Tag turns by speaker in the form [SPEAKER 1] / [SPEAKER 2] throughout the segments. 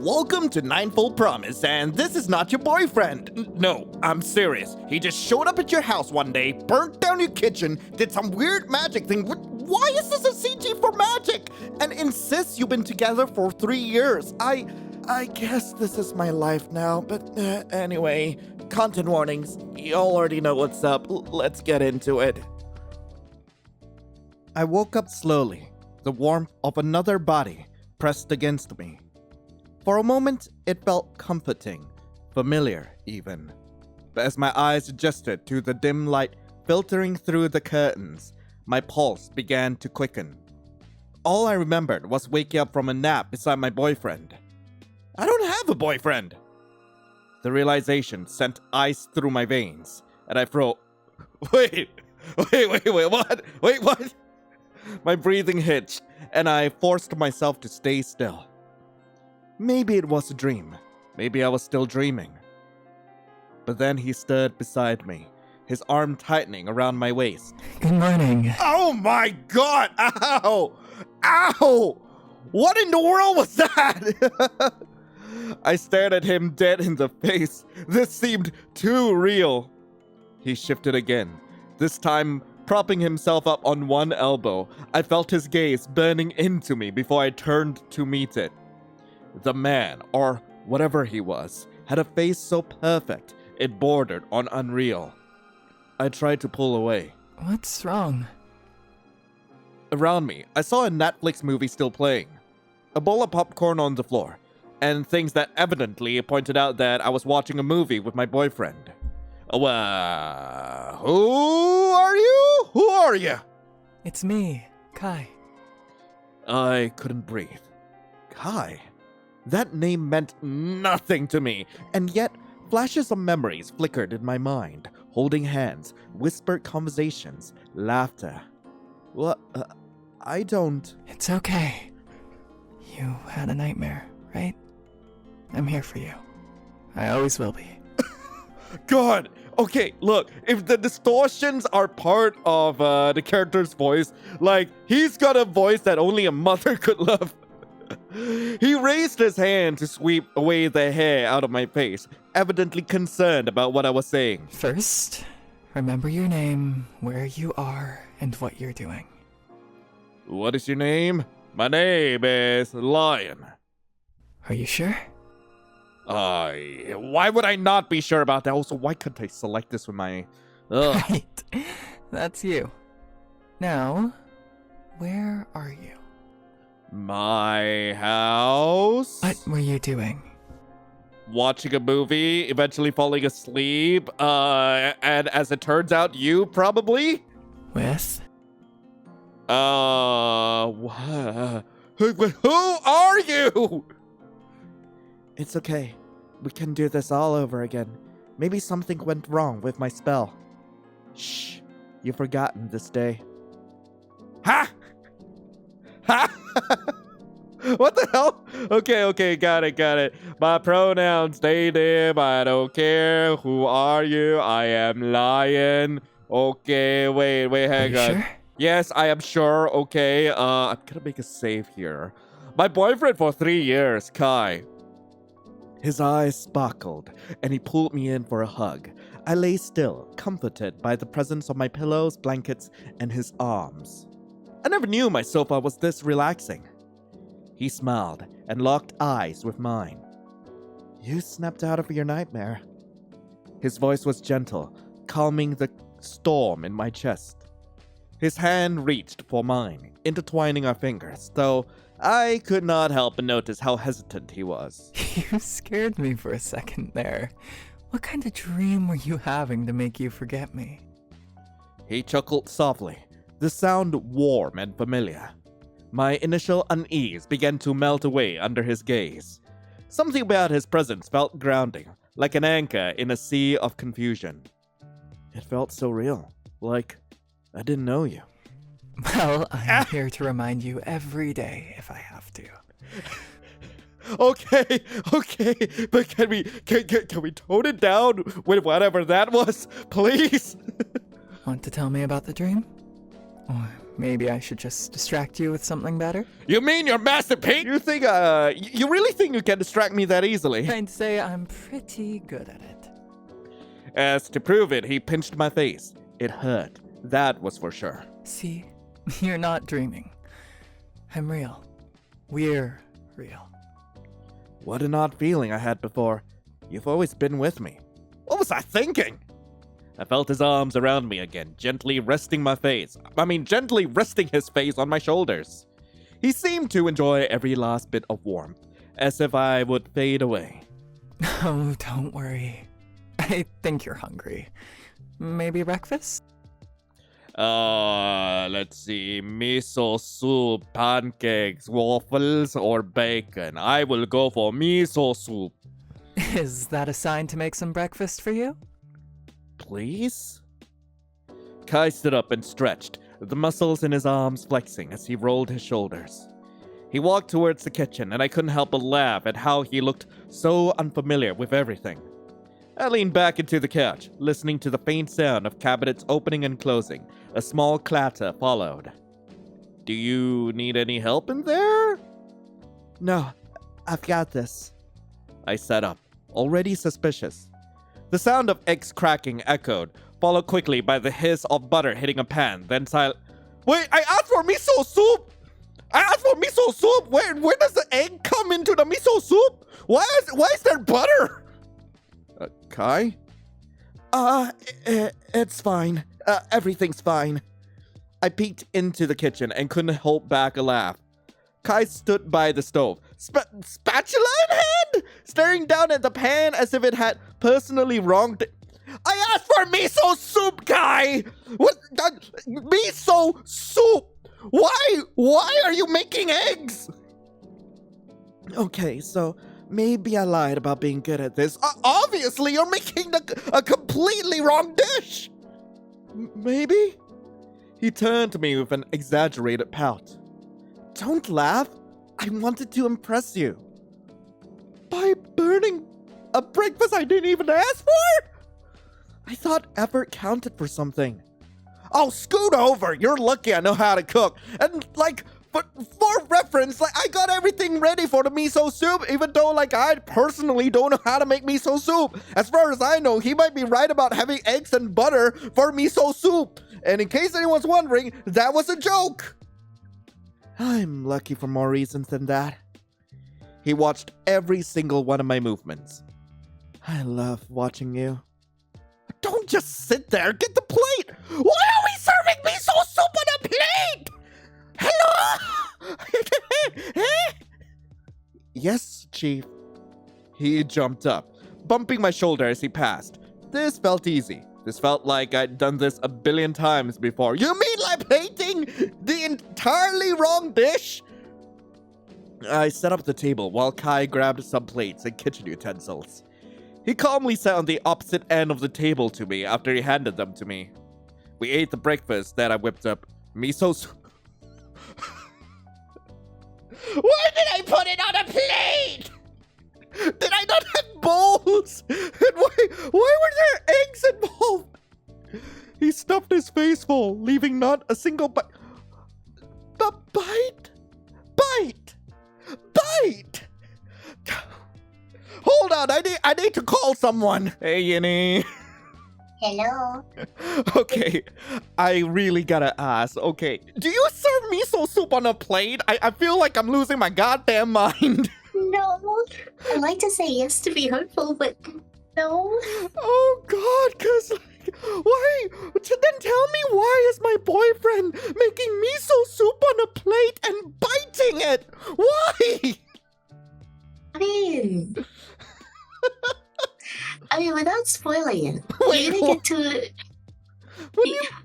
[SPEAKER 1] Welcome to Ninefold Promise, and this is not your boyfriend. No, I'm serious. He just showed up at your house one day, burnt down your kitchen, did some weird magic thing. Why is this a CG for magic? And insists you've been together for 3 years. I guess this is my life now, but anyway, content warnings. You all already know what's up. Let's get into it. I woke up slowly, the warmth of another body pressed against me. For a moment, it felt comforting, familiar even. But as my eyes adjusted to the dim light filtering through the curtains, my pulse began to quicken. All I remembered was waking up from a nap beside my boyfriend. I don't have a boyfriend! The realization sent ice through my veins, and I froze. Wait, what? Wait, what? My breathing hitched, and I forced myself to stay still. Maybe it was a dream. Maybe I was still dreaming. But then he stood beside me, his arm tightening around my waist.
[SPEAKER 2] Good morning.
[SPEAKER 1] Oh my god! Ow! Ow! What in the world was that? I stared at him dead in the face. This seemed too real. He shifted again, this time propping himself up on one elbow. I felt his gaze burning into me before I turned to meet it. The man, or whatever he was, had a face so perfect it bordered on unreal. I tried to pull away.
[SPEAKER 2] What's wrong?
[SPEAKER 1] Around me, I saw a Netflix movie still playing. A bowl of popcorn on the floor, and things that evidently pointed out that I was watching a movie with my boyfriend. Who are you? Who are you?
[SPEAKER 2] It's me, Kai.
[SPEAKER 1] I couldn't breathe. Kai? That name meant nothing to me, and yet flashes of memories flickered in my mind. Holding hands, whispered conversations, laughter. What? I don't...
[SPEAKER 2] It's okay. You had a nightmare, right? I'm here for you. I always will be.
[SPEAKER 1] God! Okay, look, if the distortions are part of the character's voice, like, he's got a voice that only a mother could love. He raised his hand to sweep away the hair out of my face, evidently concerned about what I was saying.
[SPEAKER 2] First, remember your name, where you are, and what you're doing.
[SPEAKER 1] What is your name? My name is Lion.
[SPEAKER 2] Are you sure?
[SPEAKER 1] Why would I not be sure about that? Also, why couldn't I select this with my... Ugh.
[SPEAKER 2] Right. That's you. Now, where are you?
[SPEAKER 1] My house?
[SPEAKER 2] What were you doing?
[SPEAKER 1] Watching a movie, eventually falling asleep, and as it turns out, you probably?
[SPEAKER 2] With?
[SPEAKER 1] Who are you? It's okay. We can do this all over again. Maybe something went wrong with my spell. Shh. You've forgotten this day. Ha! Ha! What the hell? Okay, got it. My pronouns, they, them, I don't care. Who are you? I am Lion. Okay, wait, hang on.
[SPEAKER 2] Sure?
[SPEAKER 1] Yes, I am sure. Okay, I'm gonna make a save here. My boyfriend for 3 years, Kai. His eyes sparkled, and he pulled me in for a hug. I lay still, comforted by the presence of my pillows, blankets, and his arms. I never knew my sofa was this relaxing. He smiled and locked eyes with mine. You snapped out of your nightmare. His voice was gentle, calming the storm in my chest. His hand reached for mine, intertwining our fingers, though I could not help but notice how hesitant he was.
[SPEAKER 2] You scared me for a second there. What kind of dream were you having to make you forget me?
[SPEAKER 1] He chuckled softly, the sound warm and familiar. My initial unease began to melt away under his gaze. Something about his presence felt grounding, like an anchor in a sea of confusion. It felt so real, like I didn't know you.
[SPEAKER 2] Well, I'm here to remind you every day if I have to.
[SPEAKER 1] Okay, but can we tone it down with whatever that was, please?
[SPEAKER 2] Want to tell me about the dream? Or Maybe I should just distract you with something better?
[SPEAKER 1] You mean you're Master Pete? You think, you really think you can distract me that easily?
[SPEAKER 2] I'd say I'm pretty good at it.
[SPEAKER 1] As to prove it, he pinched my face. It hurt. That was for sure.
[SPEAKER 2] See, you're not dreaming. I'm real. We're real.
[SPEAKER 1] What an odd feeling I had before. You've always been with me. What was I thinking? I felt his arms around me again, gently resting his face on my shoulders. He seemed to enjoy every last bit of warmth, as if I would fade away.
[SPEAKER 2] Oh, don't worry. I think you're hungry. Maybe breakfast?
[SPEAKER 1] Let's see. Miso soup, pancakes, waffles, or bacon. I will go for miso soup.
[SPEAKER 2] Is that a sign to make some breakfast for you?
[SPEAKER 1] Please? Kai stood up and stretched, the muscles in his arms flexing as he rolled his shoulders. He walked towards the kitchen, and I couldn't help but laugh at how he looked so unfamiliar with everything. I leaned back into the couch, listening to the faint sound of cabinets opening and closing. A small clatter followed. Do you need any help in there? No, I've got this. I sat up, already suspicious. The sound of eggs cracking echoed, followed quickly by the hiss of butter hitting a pan, then silent. Wait, I asked for miso soup! Where does the egg come into the miso soup? Why is there butter? Kai? It's fine. Everything's fine. I peeked into the kitchen and couldn't hold back a laugh. Kai stood by the stove, spatula in hand, staring down at the pan as if it had personally wronged it. I asked for miso soup, Kai! What? Miso soup! Why are you making eggs? Okay, so maybe I lied about being good at this. Obviously, you're making a completely wrong dish! Maybe? He turned to me with an exaggerated pout. Don't laugh. I wanted to impress you. By burning a breakfast I didn't even ask for? I thought effort counted for something. Oh, scoot over. You're lucky I know how to cook. And, but for reference, I got everything ready for the miso soup, even though, I personally don't know how to make miso soup. As far as I know, he might be right about having eggs and butter for miso soup. And in case anyone's wondering, that was a joke. I'm lucky for more reasons than that. He watched every single one of my movements. I love watching you. Don't just sit there. Get the plate. Why are we serving miso soup on a plate? Hello? Yes, Chief. He jumped up, bumping my shoulder as he passed. This felt easy. This felt like I'd done this a billion times before. You mean like plating the entirely wrong dish? I set up the table while Kai grabbed some plates and kitchen utensils. He calmly sat on the opposite end of the table to me after he handed them to me. We ate the breakfast that I whipped up. Miso soup. Why did I put it on a plate? Did I not have bowls? And why were there eggs involved? He stuffed his face full, leaving not a single bite. Bite! Hold on, I need to call someone. Hey, Yinny.
[SPEAKER 3] Hello.
[SPEAKER 1] Okay, I really gotta ask. Okay, do you serve miso soup on a plate? I feel like I'm losing my goddamn mind.
[SPEAKER 3] No. I like to say yes to be hopeful, but no.
[SPEAKER 1] Oh God, cause why? Then tell me, why is my boyfriend making miso soup on a plate and biting it? Why?
[SPEAKER 3] I mean, without spoiling it,
[SPEAKER 1] Wait,
[SPEAKER 3] you're gonna get to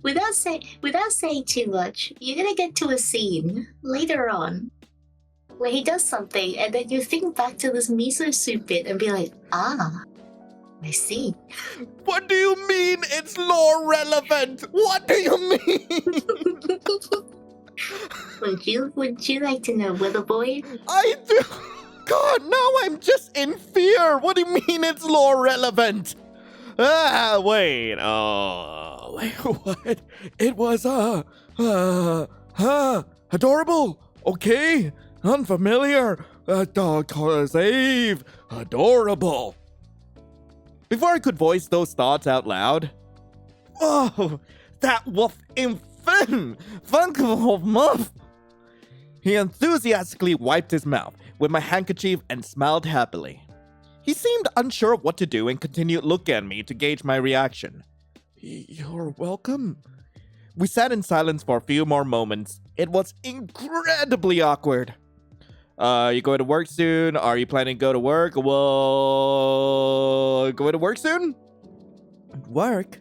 [SPEAKER 3] without saying too much. You're gonna get to a scene later on where he does something, and then you think back to this miso soup bit and be like, I see.
[SPEAKER 1] What do you mean it's lore relevant? What do you mean?
[SPEAKER 3] Would you like to know, Wither Boy?
[SPEAKER 1] I do. God, now I'm just in fear. What do you mean it's lore relevant? Wait. Oh, wait, what? It was, Huh? Adorable? Okay. Unfamiliar? Save. Adorable. Before I could voice those thoughts out loud, oh, that wolf infin! Funkable muff! He enthusiastically wiped his mouth with my handkerchief and smiled happily. He seemed unsure of what to do and continued looking at me to gauge my reaction. You're welcome. We sat in silence for a few more moments. It was incredibly awkward. You going to work soon? Are you planning to go to work? Well, going to work soon? Work?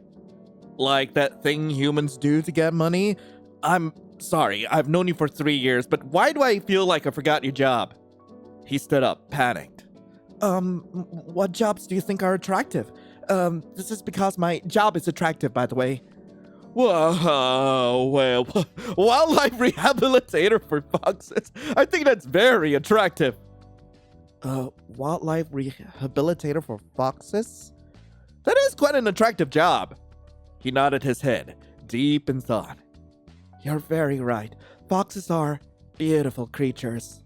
[SPEAKER 1] Like that thing humans do to get money? I'm sorry, I've known you for 3 years, but why do I feel like I forgot your job? He stood up, panicked. What jobs do you think are attractive? This is because my job is attractive, by the way. Whoa, well, wildlife rehabilitator for foxes. I think that's very attractive. Wildlife rehabilitator for foxes? That is quite an attractive job. He nodded his head, deep in thought. You're very right. Foxes are beautiful creatures.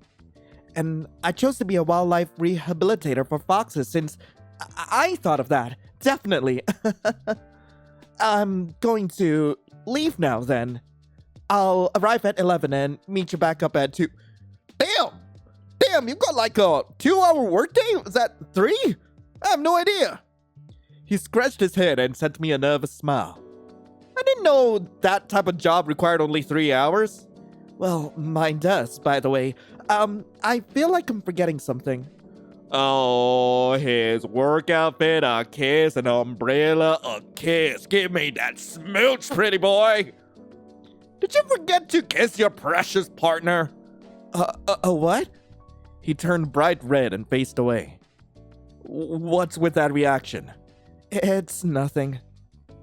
[SPEAKER 1] And I chose to be a wildlife rehabilitator for foxes since I thought of that. Definitely. I'm going to leave now then. I'll arrive at 11 and meet you back up at 2. Damn, you've got like a 2-hour workday? Is that 3? I have no idea. He scratched his head and sent me a nervous smile. I didn't know that type of job required only 3 hours. Well, mine does, by the way. I feel like I'm forgetting something. Oh, his work outfit, a kiss, an umbrella, a kiss. Give me that smooch, pretty boy. Did you forget to kiss your precious partner? What? He turned bright red and faced away. What's with that reaction? It's nothing.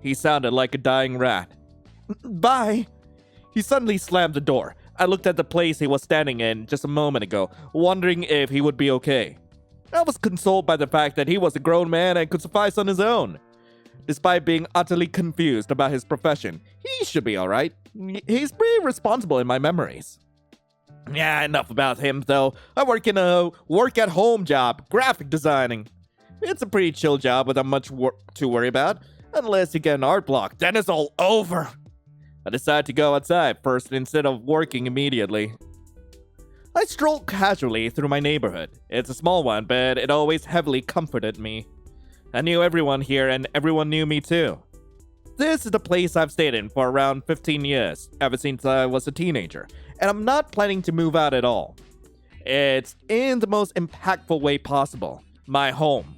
[SPEAKER 1] He sounded like a dying rat. Bye. He suddenly slammed the door. I looked at the place he was standing in just a moment ago, wondering if he would be okay. I was consoled by the fact that he was a grown man and could suffice on his own. Despite being utterly confused about his profession, he should be alright. He's pretty responsible in my memories. Yeah, enough about him though. I work in a work-at-home job, graphic designing. It's a pretty chill job without much to worry about. Unless you get an art block, then it's all over. I decided to go outside first instead of working immediately. I strolled casually through my neighborhood. It's a small one, but it always heavily comforted me. I knew everyone here and everyone knew me too. This is the place I've stayed in for around 15 years, ever since I was a teenager, and I'm not planning to move out at all. It's in the most impactful way possible, my home.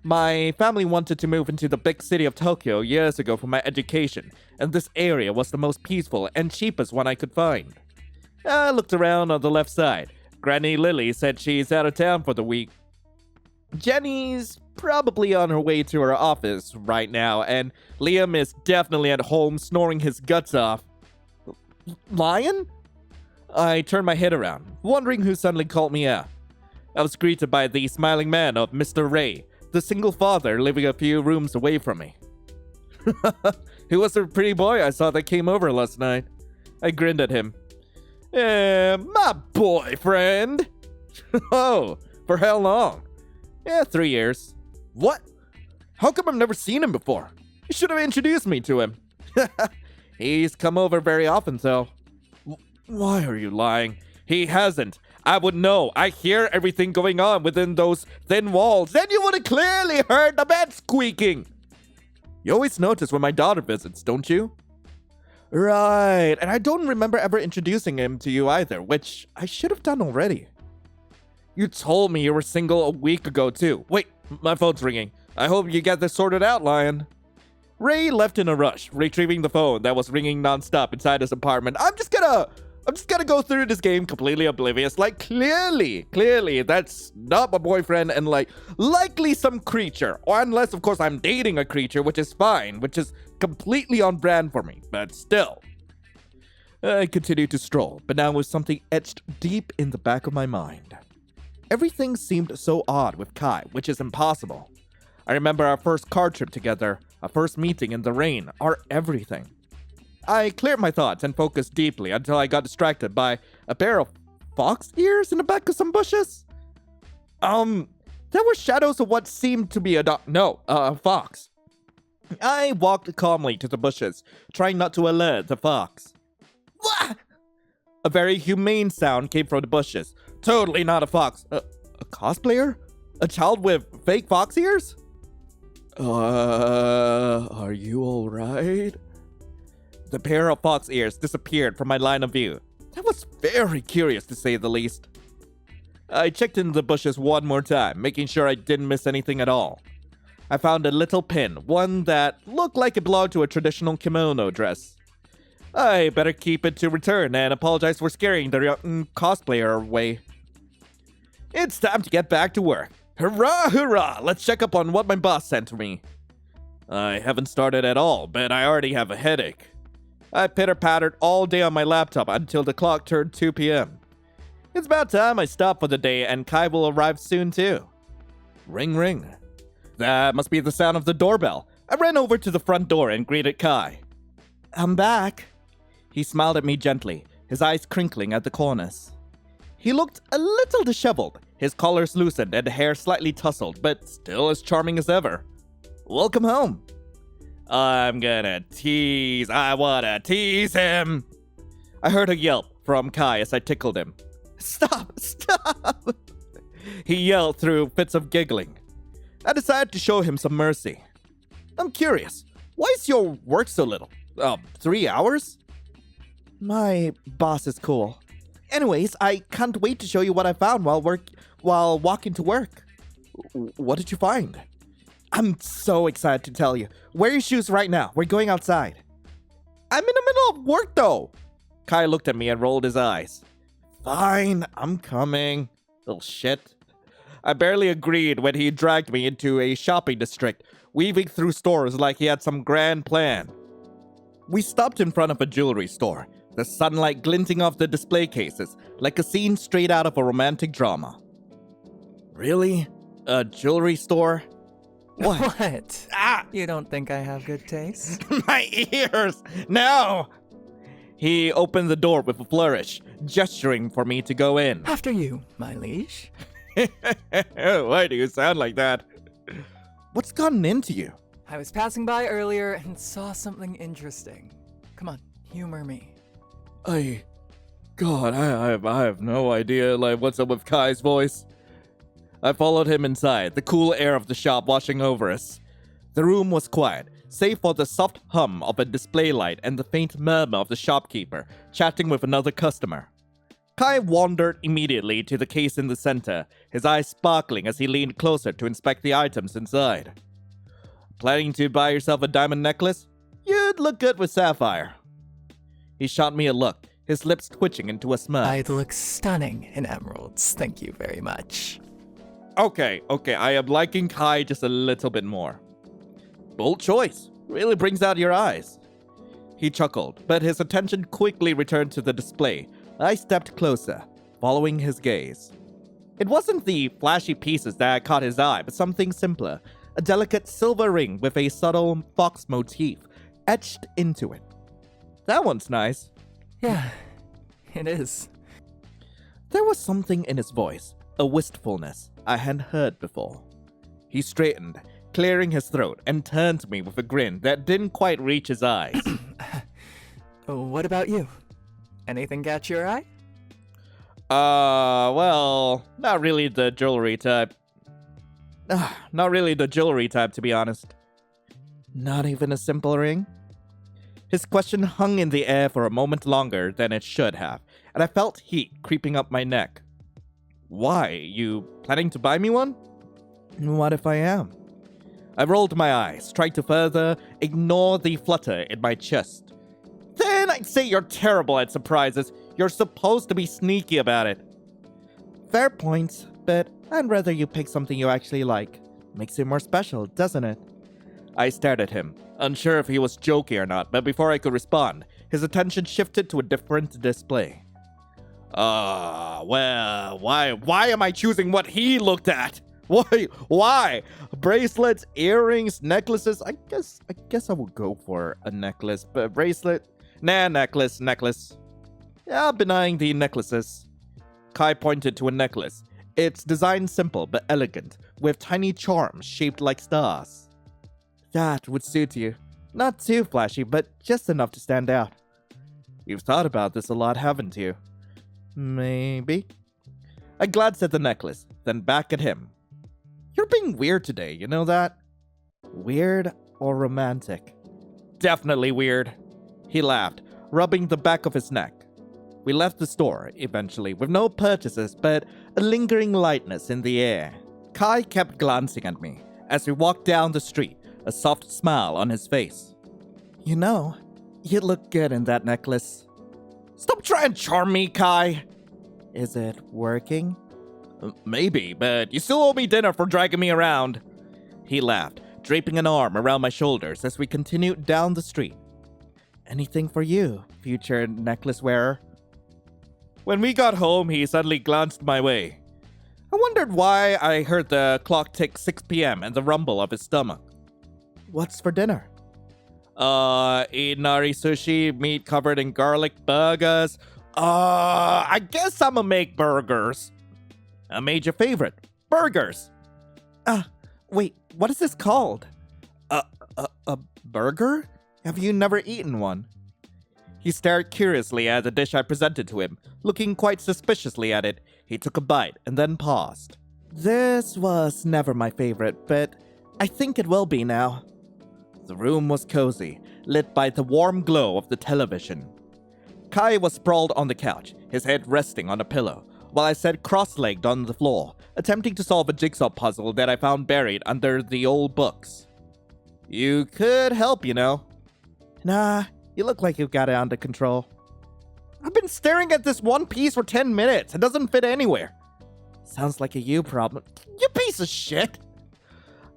[SPEAKER 1] My family wanted to move into the big city of Tokyo years ago for my education, and this area was the most peaceful and cheapest one I could find. I looked around on the left side. Granny Lily said she's out of town for the week. Jenny's probably on her way to her office right now, and Liam is definitely at home snoring his guts off. Lion? I turned my head around, wondering who suddenly called me out. I was greeted by the smiling man of Mr. Ray, the single father living a few rooms away from me. Who was the pretty boy I saw that came over last night? I grinned at him. My boyfriend. Oh, for how long? 3 years. What? How come I've never seen him before? You should have introduced me to him. He's come over very often, though. Why are you lying? He hasn't. I would know. I hear everything going on within those thin walls. Then you would have clearly heard the bed squeaking. You always notice when my daughter visits, don't you? Right, and I don't remember ever introducing him to you either, which I should have done already. You told me you were single a week ago, too. Wait, my phone's ringing. I hope you get this sorted out, Lion. Ray left in a rush, retrieving the phone that was ringing nonstop inside his apartment. I'm just gonna go through this game completely oblivious. Like, clearly, that's not my boyfriend and, like, likely some creature. Or unless, of course, I'm dating a creature, which is fine, which is completely on brand for me, but still. I continued to stroll, but now with something etched deep in the back of my mind. Everything seemed so odd with Kai, which is impossible. I remember our first car trip together, our first meeting in the rain, our everything. I cleared my thoughts and focused deeply until I got distracted by a pair of fox ears in the back of some bushes. There were shadows of what seemed to be a fox. I walked calmly to the bushes, trying not to alert the fox. Wah! A very humane sound came from the bushes. Totally not a fox. A cosplayer? A child with fake fox ears? Are you alright? The pair of fox ears disappeared from my line of view. That was very curious, to say the least. I checked in the bushes one more time, making sure I didn't miss anything at all. I found a little pin, one that looked like it belonged to a traditional kimono dress. I better keep it to return and apologize for scaring the cosplayer away. It's time to get back to work. Hurrah, hurrah! Let's check up on what my boss sent to me. I haven't started at all, but I already have a headache. I pitter-pattered all day on my laptop until the clock turned 2 p.m. It's about time I stop for the day, and Kai will arrive soon too. Ring, ring. That must be the sound of the doorbell. I ran over to the front door and greeted Kai. I'm back. He smiled at me gently, his eyes crinkling at the corners. He looked a little disheveled, his collars loosened and hair slightly tousled, but still as charming as ever. Welcome home. I wanna tease him. I heard a yelp from Kai as I tickled him. Stop! He yelled through fits of giggling. I decided to show him some mercy. I'm curious, why is your work so little? 3 hours? My boss is cool. Anyways, I can't wait to show you what I found while walking to work. What did you find? I'm so excited to tell you. Wear your shoes right now. We're going outside. I'm in the middle of work though. Kai looked at me and rolled his eyes. Fine, I'm coming. Little shit. I barely agreed when he dragged me into a shopping district, weaving through stores like he had some grand plan. We stopped in front of a jewelry store, the sunlight glinting off the display cases, like a scene straight out of a romantic drama. Really? A jewelry store? What?
[SPEAKER 2] What?
[SPEAKER 1] Ah!
[SPEAKER 2] You don't think I have good taste?
[SPEAKER 1] My ears! No! He opened the door with a flourish, gesturing for me to go in.
[SPEAKER 2] After you, my liege.
[SPEAKER 1] Why do you sound like that? What's gotten into you?
[SPEAKER 2] I was passing by earlier and saw something interesting. Come on, humor me.
[SPEAKER 1] I have no idea, what's up with Kai's voice. I followed him inside, the cool air of the shop washing over us. The room was quiet, save for the soft hum of a display light and the faint murmur of the shopkeeper chatting with another customer. Kai wandered immediately to the case in the center, his eyes sparkling as he leaned closer to inspect the items inside. Planning to buy yourself a diamond necklace? You'd look good with sapphire. He shot me a look, his lips twitching into a smirk.
[SPEAKER 2] I'd look stunning in emeralds, thank you very much.
[SPEAKER 1] Okay, I am liking Kai just a little bit more. Bold choice. Really brings out your eyes. He chuckled, but his attention quickly returned to the display. I stepped closer, following his gaze. It wasn't the flashy pieces that caught his eye, but something simpler. A delicate silver ring with a subtle fox motif etched into it. That one's nice.
[SPEAKER 2] Yeah, it is.
[SPEAKER 1] There was something in his voice, a wistfulness I hadn't heard before. He straightened, clearing his throat, and turned to me with a grin that didn't quite reach his eyes.
[SPEAKER 2] What about you? Anything catch your eye?
[SPEAKER 1] Well, not really the jewelry type. Not really the jewelry type, to be honest. Not even a simple ring? His question hung in the air for a moment longer than it should have, and I felt heat creeping up my neck. Why? You planning to buy me one? What if I am? I rolled my eyes, trying to further ignore the flutter in my chest. Then I'd say you're terrible at surprises. You're supposed to be sneaky about it. Fair point, but I'd rather you pick something you actually like. Makes it more special, doesn't it? I stared at him, unsure if he was joking or not, but before I could respond, his attention shifted to a different display. Well, why am I choosing what he looked at? Why? Bracelets, earrings, necklaces? I guess I would go for a necklace, but bracelet? Nah, necklace. Yeah, I've been eyeing the necklaces. Kai pointed to a necklace. Its design simple but elegant, with tiny charms shaped like stars. That would suit you. Not too flashy, but just enough to stand out. You've thought about this a lot, haven't you? Maybe. I glanced at the necklace, then back at him. You're being weird today, you know that? Weird or romantic? Definitely weird. He laughed, rubbing the back of his neck. We left the store, eventually, with no purchases, but a lingering lightness in the air. Kai kept glancing at me as we walked down the street, a soft smile on his face. You know, you look good in that necklace. Stop trying to charm me, Kai. Is it working? Maybe, but you still owe me dinner for dragging me around. He laughed, draping an arm around my shoulders as we continued down the street. Anything for you, future necklace wearer? When we got home, he suddenly glanced my way. I wondered why I heard the clock tick 6 p.m. and the rumble of his stomach. What's for dinner? Inari sushi, meat covered in garlic burgers. I guess I'ma make burgers. A major favorite. Burgers. Wait, what is this called? A burger? Have you never eaten one? He stared curiously at the dish I presented to him, looking quite suspiciously at it. He took a bite and then paused. This was never my favorite, but I think it will be now. The room was cozy, lit by the warm glow of the television. Kai was sprawled on the couch, his head resting on a pillow, while I sat cross-legged on the floor, attempting to solve a jigsaw puzzle that I found buried under the old books. You could help, you know. Nah, you look like you've got it under control. I've been staring at this one piece for 10 minutes. It doesn't fit anywhere. Sounds like a you problem. You piece of shit!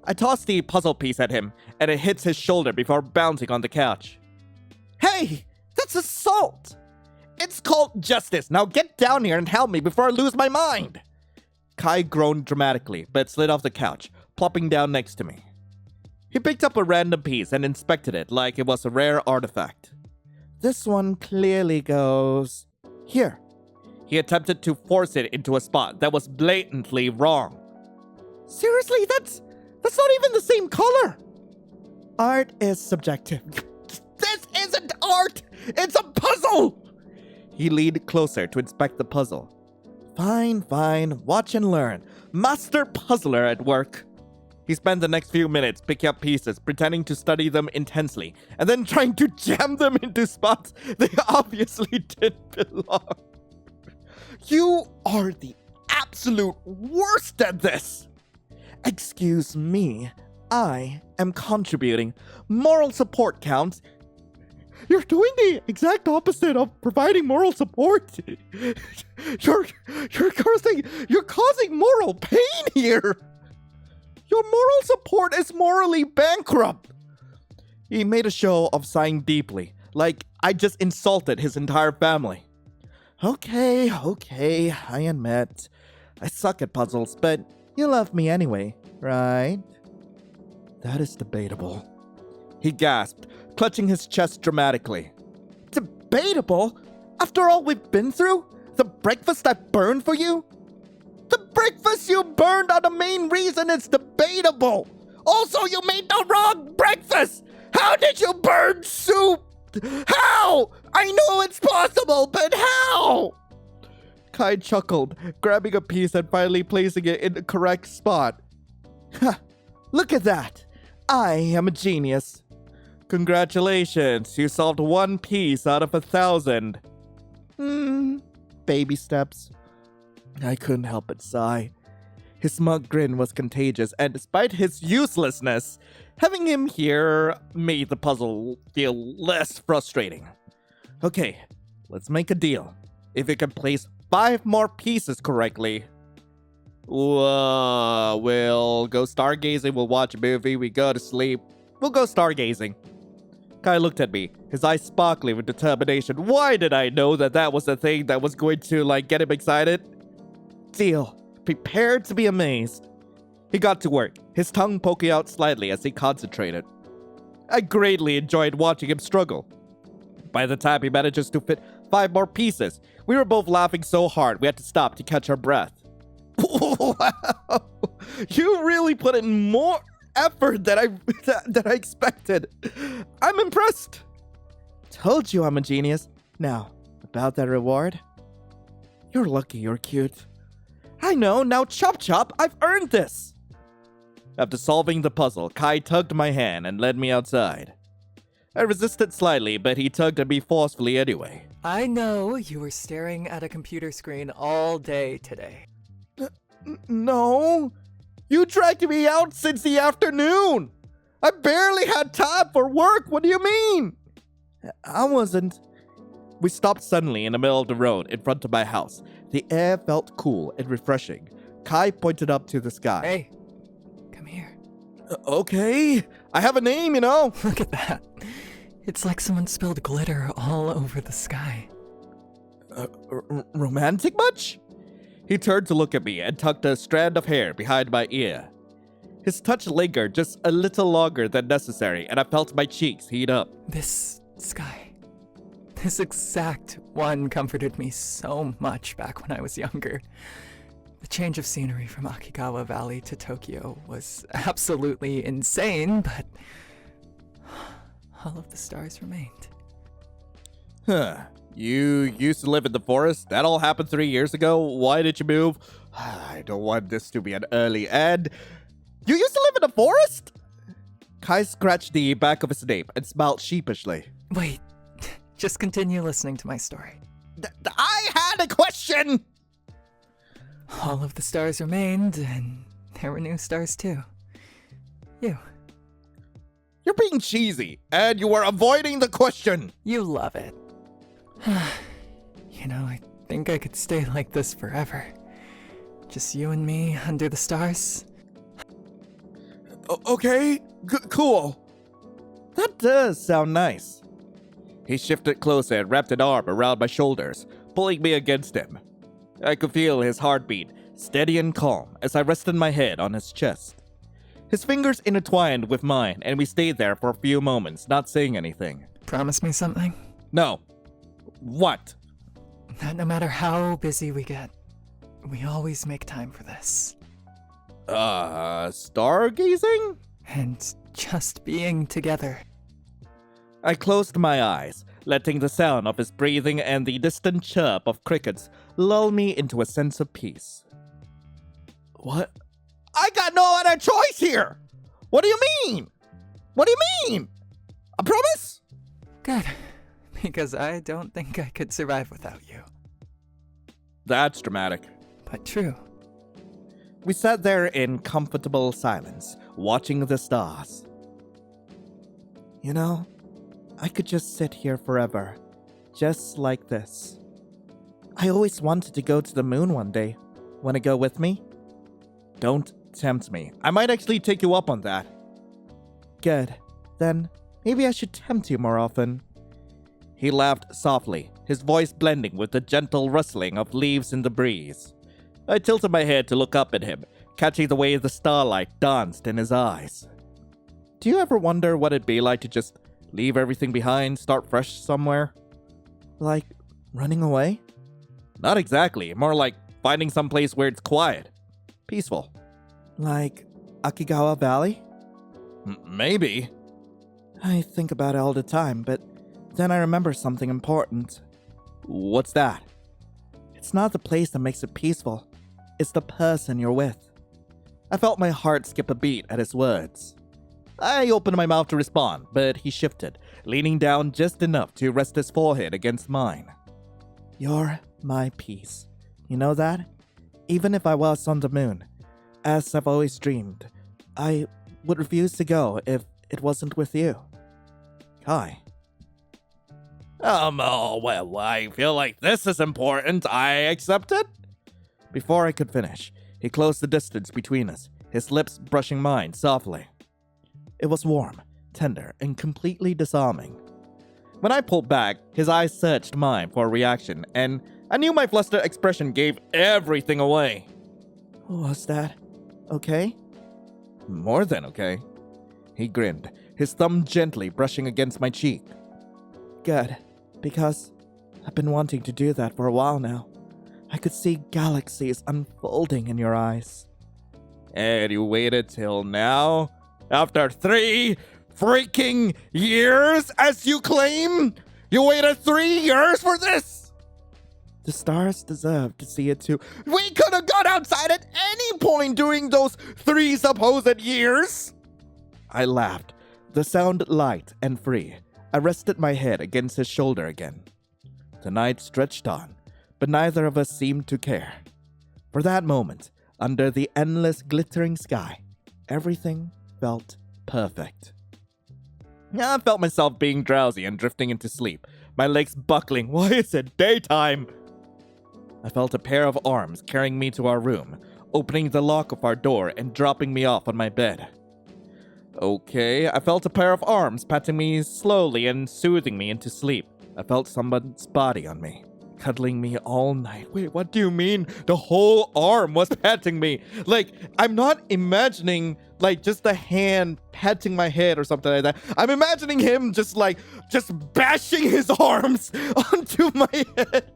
[SPEAKER 1] I tossed the puzzle piece at him, and it hits his shoulder before bouncing on the couch. Hey! That's assault! It's called justice. Now get down here and help me before I lose my mind! Kai groaned dramatically, but slid off the couch, plopping down next to me. He picked up a random piece and inspected it like it was a rare artifact. This one clearly goes here. He attempted to force it into a spot that was blatantly wrong. Seriously, that's not even the same color! Art is subjective. This isn't art! It's a puzzle! He leaned closer to inspect the puzzle. Fine. Watch and learn. Master puzzler at work. He spent the next few minutes picking up pieces, pretending to study them intensely, and then trying to jam them into spots they obviously didn't belong. You are the absolute worst at this! Excuse me, I am contributing. Moral support counts. You're doing the exact opposite of providing moral support. You're causing moral pain here. Your moral support is morally bankrupt. He made a show of sighing deeply, like I just insulted his entire family. Okay, I admit. I suck at puzzles, but you love me anyway, right? That is debatable. He gasped, clutching his chest dramatically. Debatable? After all we've been through? The breakfast I burned for you? The breakfast you burned are the main reason it's debatable. Also, you made the wrong breakfast. How did you burn soup? How? I know it's possible, but how? Kai chuckled, grabbing a piece and finally placing it in the correct spot. Look at that. I am a genius. Congratulations, you solved one piece out of 1,000. Baby steps. I couldn't help but sigh. His smug grin was contagious, and despite his uselessness, having him here made the puzzle feel less frustrating. Okay, let's make a deal. If you can place 5 more pieces correctly, we'll go stargazing, we'll watch a movie, we go to sleep. We'll go stargazing. Kai looked at me, his eyes sparkling with determination. Why did I know that was the thing that was going to, get him excited? Deal. Prepared to be amazed. He got to work, his tongue poking out slightly as he concentrated. I greatly enjoyed watching him struggle. By the time he manages to fit 5 more pieces, we were both laughing so hard we had to stop to catch our breath. Wow! You really put in more effort than I expected. I'm impressed. Told you I'm a genius. Now, about that reward? You're lucky you're cute. I know, now chop chop, I've earned this! After solving the puzzle, Kai tugged my hand and led me outside. I resisted slightly, but he tugged at me forcefully anyway.
[SPEAKER 2] I know you were staring at a computer screen all day today.
[SPEAKER 1] No! You dragged me out since the afternoon! I barely had time for work, what do you mean? I wasn't. We stopped suddenly in the middle of the road in front of my house. The air felt cool and refreshing. Kai pointed up to the sky.
[SPEAKER 2] Hey, come here.
[SPEAKER 1] Okay, I have a name, you know.
[SPEAKER 2] Look at that. It's like someone spilled glitter all over the sky.
[SPEAKER 1] Romantic much? He turned to look at me and tucked a strand of hair behind my ear. His touch lingered just a little longer than necessary, and I felt my cheeks heat up.
[SPEAKER 2] This sky. This exact one comforted me so much back when I was younger. The change of scenery from Akigawa Valley to Tokyo was absolutely insane, but all of the stars remained.
[SPEAKER 1] Huh. You used to live in the forest? That all happened 3 years ago? Why did you move? I don't want this to be an early end. You used to live in the forest? Kai scratched the back of his nape and smiled sheepishly.
[SPEAKER 2] Wait, just continue listening to my story.
[SPEAKER 1] I had a question!
[SPEAKER 2] All of the stars remained, and there were new stars too. You.
[SPEAKER 1] You're being cheesy, and you are avoiding the question.
[SPEAKER 2] You love it. You know, I think I could stay like this forever. Just you and me under the stars.
[SPEAKER 1] Okay, cool. That does sound nice. He shifted closer and wrapped an arm around my shoulders, pulling me against him. I could feel his heartbeat, steady and calm, as I rested my head on his chest. His fingers intertwined with mine, and we stayed there for a few moments, not saying anything.
[SPEAKER 2] Promise me something?
[SPEAKER 1] No. What?
[SPEAKER 2] That no matter how busy we get, we always make time for this.
[SPEAKER 1] Stargazing?
[SPEAKER 2] And just being together.
[SPEAKER 1] I closed my eyes, letting the sound of his breathing and the distant chirp of crickets lull me into a sense of peace. What? I got no other choice here! What do you mean? What do you mean? A promise?
[SPEAKER 2] Good, because I don't think I could survive without you.
[SPEAKER 1] That's dramatic.
[SPEAKER 2] But true.
[SPEAKER 1] We sat there in comfortable silence, watching the stars. You know, I could just sit here forever, just like this. I always wanted to go to the moon one day. Wanna go with me? Don't tempt me. I might actually take you up on that. Good. Then, maybe I should tempt you more often. He laughed softly, his voice blending with the gentle rustling of leaves in the breeze. I tilted my head to look up at him, catching the way the starlight danced in his eyes. Do you ever wonder what it'd be like to just leave everything behind, start fresh somewhere? Like, running away? Not exactly, more like finding some place where it's quiet. Peaceful. Like Akigawa Valley? Maybe. I think about it all the time, but then I remember something important. What's that? It's not the place that makes it peaceful. It's the person you're with. I felt my heart skip a beat at his words. I opened my mouth to respond, but he shifted, leaning down just enough to rest his forehead against mine. You're my peace. You know that? Even if I was on the moon, as I've always dreamed, I would refuse to go if it wasn't with you. Kai. Oh, well, I feel like this is important. I accept it. Before I could finish, he closed the distance between us, his lips brushing mine softly. It was warm, tender, and completely disarming. When I pulled back, his eyes searched mine for a reaction, and I knew my flustered expression gave everything away. Was that okay? More than okay. He grinned, his thumb gently brushing against my cheek. Good. Because I've been wanting to do that for a while now. I could see galaxies unfolding in your eyes. And you waited till now? After 3 freaking years, as you claim? You waited 3 years for this? The stars deserve to see it too. We could have gone outside at any point during those 3 supposed years! I laughed, the sound light and free. I rested my head against his shoulder again. The night stretched on, but neither of us seemed to care. For that moment, under the endless glittering sky, everything felt perfect. I felt myself being drowsy and drifting into sleep, my legs buckling. Why is it daytime? I felt a pair of arms carrying me to our room, opening the lock of our door and dropping me off on my bed. Okay, I felt a pair of arms patting me slowly and soothing me into sleep. I felt someone's body on me, cuddling me all night. Wait, what do you mean? The whole arm was patting me. Like, I'm not imagining, like, just a hand patting my head or something like that. I'm imagining him just bashing his arms onto my head.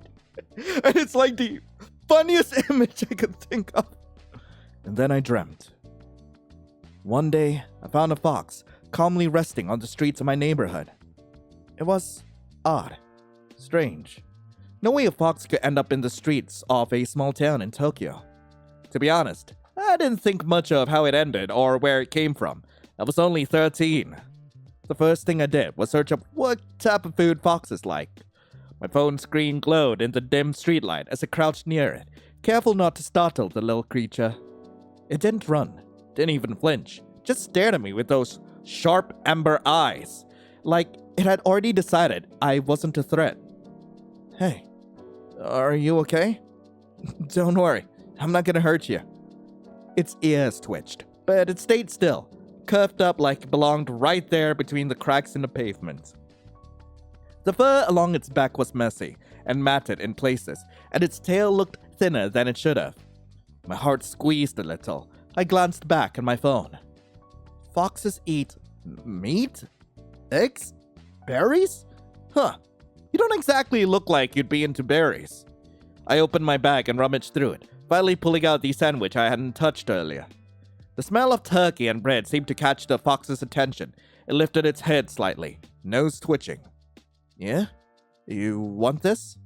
[SPEAKER 1] And it's like the funniest image I could think of. And then I dreamt. One day, I found a fox calmly resting on the streets of my neighborhood. It was odd, strange. No way a fox could end up in the streets of a small town in Tokyo. To be honest, I didn't think much of how it ended or where it came from. I was only 13. The first thing I did was search up what type of food foxes like. My phone screen glowed in the dim streetlight as I crouched near it, careful not to startle the little creature. It didn't run, didn't even flinch, just stared at me with those sharp amber eyes, like it had already decided I wasn't a threat. Hey, are you okay? Don't worry, I'm not gonna hurt you. Its ears twitched, but it stayed still, curved up like it belonged right there between the cracks in the pavement. The fur along its back was messy and matted in places, and its tail looked thinner than it should have. My heart squeezed a little. I glanced back at my phone. Foxes eat meat? Eggs? Berries? Huh. You don't exactly look like you'd be into berries. I opened my bag and rummaged through it, finally pulling out the sandwich I hadn't touched earlier. The smell of turkey and bread seemed to catch the fox's attention. It lifted its head slightly, nose twitching. Yeah? You want this?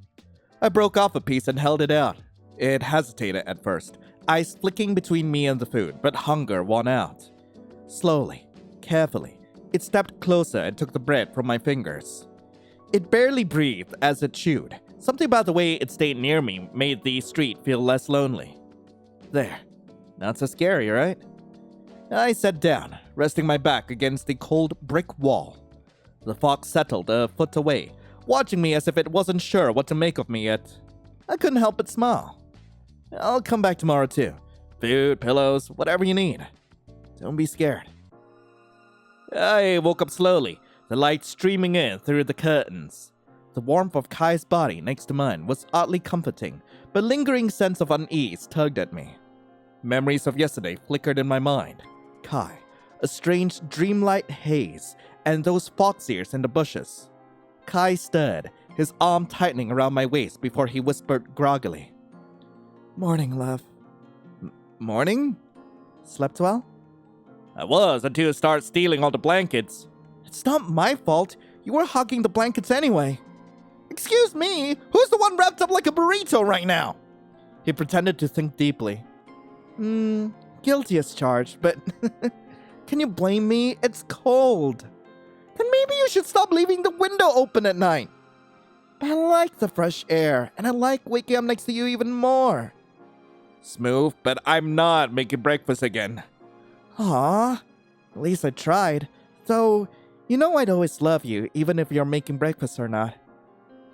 [SPEAKER 1] I broke off a piece and held it out. It hesitated at first, eyes flicking between me and the food, but hunger won out. Slowly, carefully, it stepped closer and took the bread from my fingers. It barely breathed as it chewed. Something about the way it stayed near me made the street feel less lonely. There. Not so scary, right? I sat down, resting my back against the cold brick wall. The fox settled a foot away, watching me as if it wasn't sure what to make of me yet. I couldn't help but smile. I'll come back tomorrow too. Food, pillows, whatever you need. Don't be scared. I woke up slowly, the light streaming in through the curtains. The warmth of Kai's body next to mine was oddly comforting, but lingering sense of unease tugged at me. Memories of yesterday flickered in my mind. Kai, a strange dreamlight haze, and those fox ears in the bushes. Kai stirred, his arm tightening around my waist before he whispered groggily. Morning, love. Morning? Slept well? I was until you started stealing all the blankets. It's not my fault. You were hogging the blankets anyway. Excuse me, who's the one wrapped up like a burrito right now? He pretended to think deeply. Guilty as charged, but can you blame me? It's cold. Then maybe you should stop leaving the window open at night. But I like the fresh air, and I like waking up next to you even more. Smooth, but I'm not making breakfast again. Aw, at least I tried. Though, you know I'd always love you, even if you're making breakfast or not.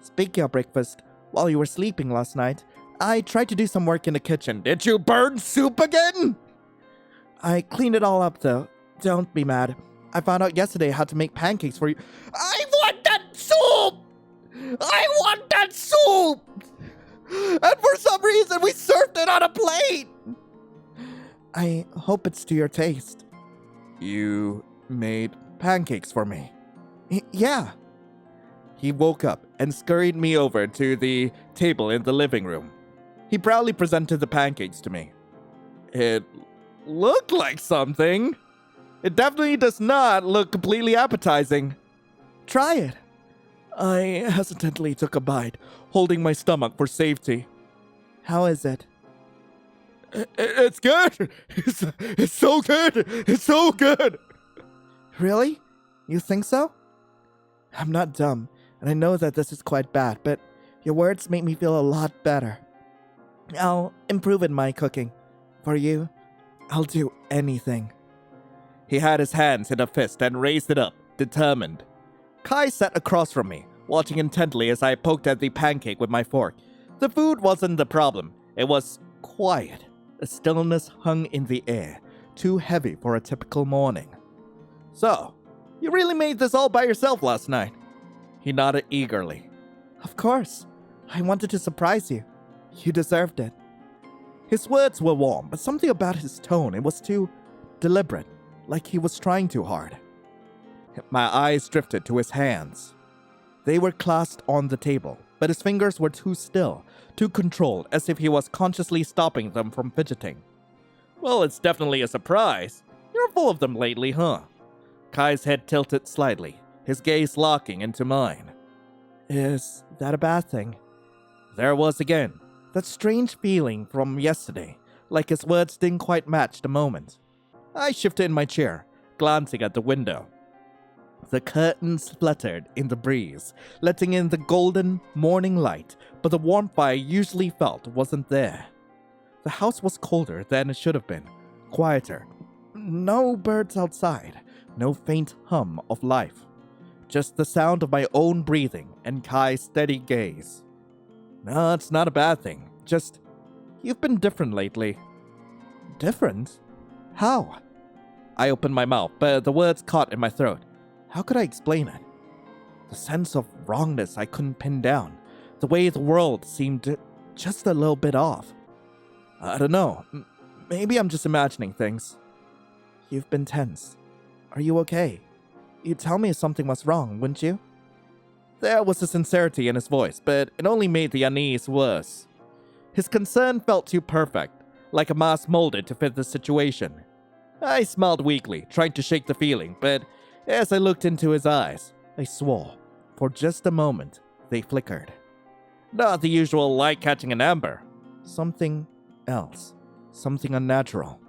[SPEAKER 1] Speaking of breakfast, while you were sleeping last night, I tried to do some work in the kitchen. Did you burn soup again? I cleaned it all up though. Don't be mad. I found out yesterday how to make pancakes for you. I want that soup! I want that soup! And for some reason we served it on a plate! I hope it's to your taste. You made pancakes for me? Yeah. He woke up and scurried me over to the table in the living room. He proudly presented the pancakes to me. It looked like something. It definitely does not look completely appetizing. Try it. I hesitantly took a bite, holding my stomach for safety. How is it? It's good. It's so good. It's so good. Really? You think so? I'm not dumb, and I know that this is quite bad, but your words make me feel a lot better. I'll improve in my cooking. For you, I'll do anything. He had his hands in a fist and raised it up, determined. Kai sat across from me, watching intently as I poked at the pancake with my fork. The food wasn't the problem. It was quiet. A stillness hung in the air, too heavy for a typical morning. So, you really made this all by yourself last night? He nodded eagerly. Of course. I wanted to surprise you. You deserved it. His words were warm, but something about his tone, it was too deliberate, like he was trying too hard. My eyes drifted to his hands. They were clasped on the table, but his fingers were too still, too controlled, as if he was consciously stopping them from fidgeting. Well, it's definitely a surprise. You're full of them lately, huh? Kai's head tilted slightly, his gaze locking into mine. Is that a bad thing? There was again, that strange feeling from yesterday, like his words didn't quite match the moment. I shifted in my chair, glancing at the window. The curtains fluttered in the breeze, letting in the golden morning light, but the warmth I usually felt wasn't there. The house was colder than it should have been, quieter. No birds outside, no faint hum of life. Just the sound of my own breathing and Kai's steady gaze. No, it's not a bad thing. Just, you've been different lately. Different? How? I opened my mouth, but the words caught in my throat. How could I explain it? The sense of wrongness I couldn't pin down. The way the world seemed just a little bit off. I don't know. Maybe I'm just imagining things. You've been tense. Are you okay? You'd tell me if something was wrong, wouldn't you? There was a sincerity in his voice, but it only made the unease worse. His concern felt too perfect, like a mask molded to fit the situation. I smiled weakly, trying to shake the feeling, but as I looked into his eyes, I swore, for just a moment, they flickered. Not the usual light catching an ember. Something else. Something unnatural.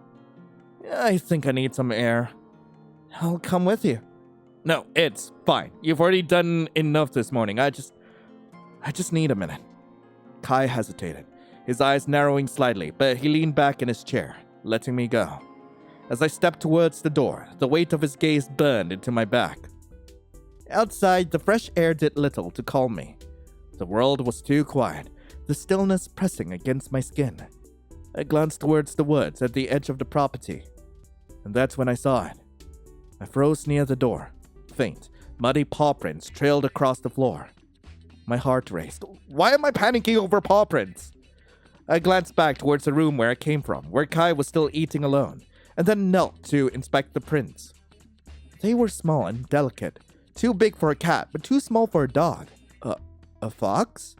[SPEAKER 1] I think I need some air. I'll come with you. No, it's fine. You've already done enough this morning. I just need a minute. Kai hesitated, his eyes narrowing slightly, but he leaned back in his chair, letting me go. As I stepped towards the door, the weight of his gaze burned into my back. Outside, the fresh air did little to calm me. The world was too quiet, the stillness pressing against my skin. I glanced towards the woods at the edge of the property, and that's when I saw it. I froze near the door. Faint, muddy paw prints trailed across the floor. My heart raced. Why am I panicking over paw prints? I glanced back towards the room where I came from, where Kai was still eating alone, and then knelt to inspect the prints. They were small and delicate, too big for a cat, but too small for a dog. A fox?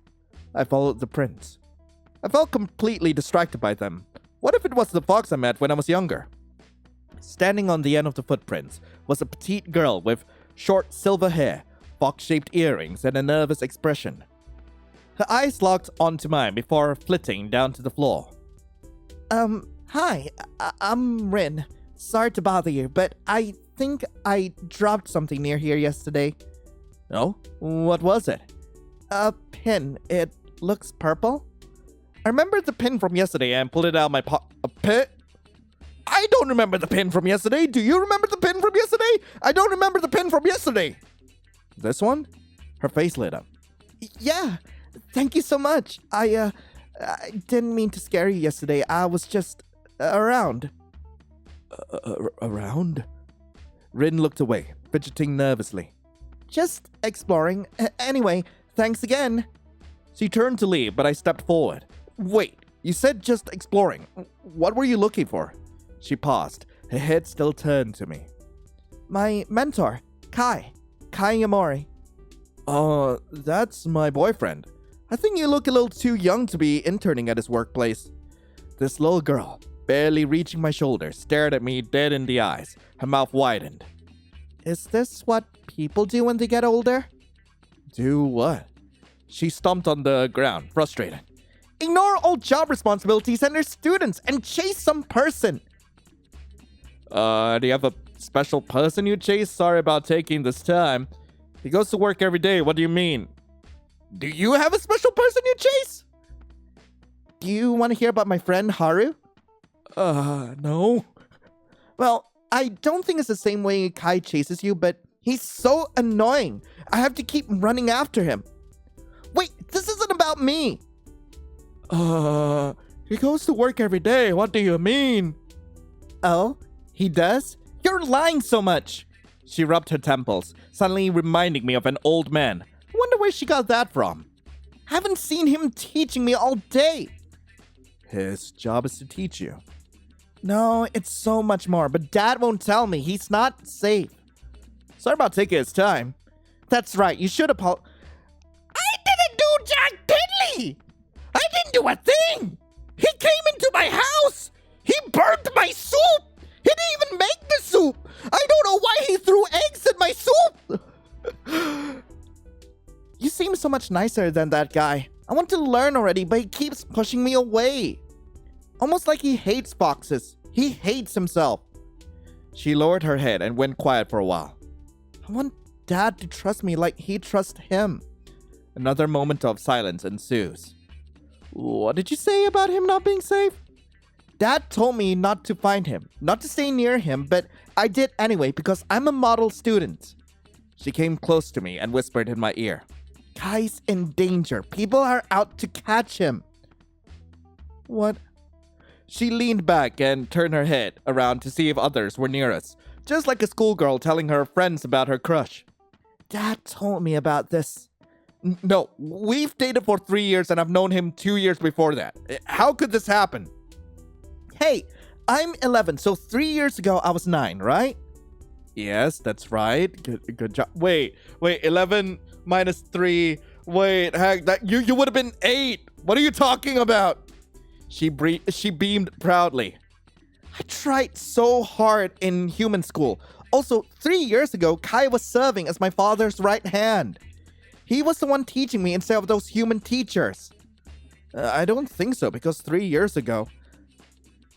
[SPEAKER 1] I followed the prints. I felt completely distracted by them. What if it was the fox I met when I was younger? Standing on the end of the footprints was a petite girl with short silver hair, fox-shaped earrings, and a nervous expression. Her eyes locked onto mine before flitting down to the floor. Hi, I'm Rin. Sorry to bother you, but I think I dropped something near here yesterday. Oh? What was it? A pin. It looks purple. I remembered the pin from yesterday and pulled it out of my A pin? I don't remember the pin from yesterday. Do you remember the pin from yesterday? I don't remember the pin from yesterday. This one? Her face lit up. Yeah, thank you so much. I didn't mean to scare you yesterday. I was just around. Around? Rin looked away, fidgeting nervously. Just exploring. Anyway, thanks again. She turned to leave, but I stepped forward. Wait, you said just exploring. What were you looking for? She paused, her head still turned to me. My mentor, Kai Yamori. That's my boyfriend. I think you look a little too young to be interning at his workplace. This little girl, barely reaching my shoulder, stared at me dead in the eyes, her mouth widened. Is this what people do when they get older? Do what? She stomped on the ground, frustrated. Ignore all job responsibilities and their students and chase some person. Do you have a special person you chase? Sorry about taking this time. He goes to work every day. What do you mean? Do you have a special person you chase? Do you want to hear about my friend Haru? No. Well, I don't think it's the same way Kai chases you, but he's so annoying. I have to keep running after him. Wait, this isn't about me. He goes to work every day. What do you mean? Oh, he does? You're lying so much. She rubbed her temples, suddenly reminding me of an old man. I wonder where she got that from. Haven't seen him teaching me all day. His job is to teach you. No, it's so much more, but Dad won't tell me. He's not safe. Sorry about taking his time. That's right, you should apologize. I didn't do Jack Diddley! I didn't do a thing! He came into my house! He burnt my soup! He didn't even make the soup! I don't know why he threw eggs in my soup! You seem so much nicer than that guy. I want to learn already, but he keeps pushing me away. Almost like he hates foxes. He hates himself. She lowered her head and went quiet for a while. I want Dad to trust me like he trusts him. Another moment of silence ensues. What did you say about him not being safe? Dad told me not to find him, not to stay near him, but I did anyway because I'm a model student. She came close to me and whispered in my ear. Kai's in danger. People are out to catch him. What? She leaned back and turned her head around to see if others were near us, just like a schoolgirl telling her friends about her crush. Dad told me about this. No, we've dated for 3 years and I've known him 2 years before that. How could this happen? Hey, I'm 11, so 3 years ago I was 9, right? Yes, that's right. Good job. Wait, 11 minus 3. Wait, heck, you would have been 8. What are you talking about? She beamed proudly. I tried so hard in human school. Also, 3 years ago, Kai was serving as my father's right hand. He was the one teaching me instead of those human teachers. I don't think so, because 3 years ago...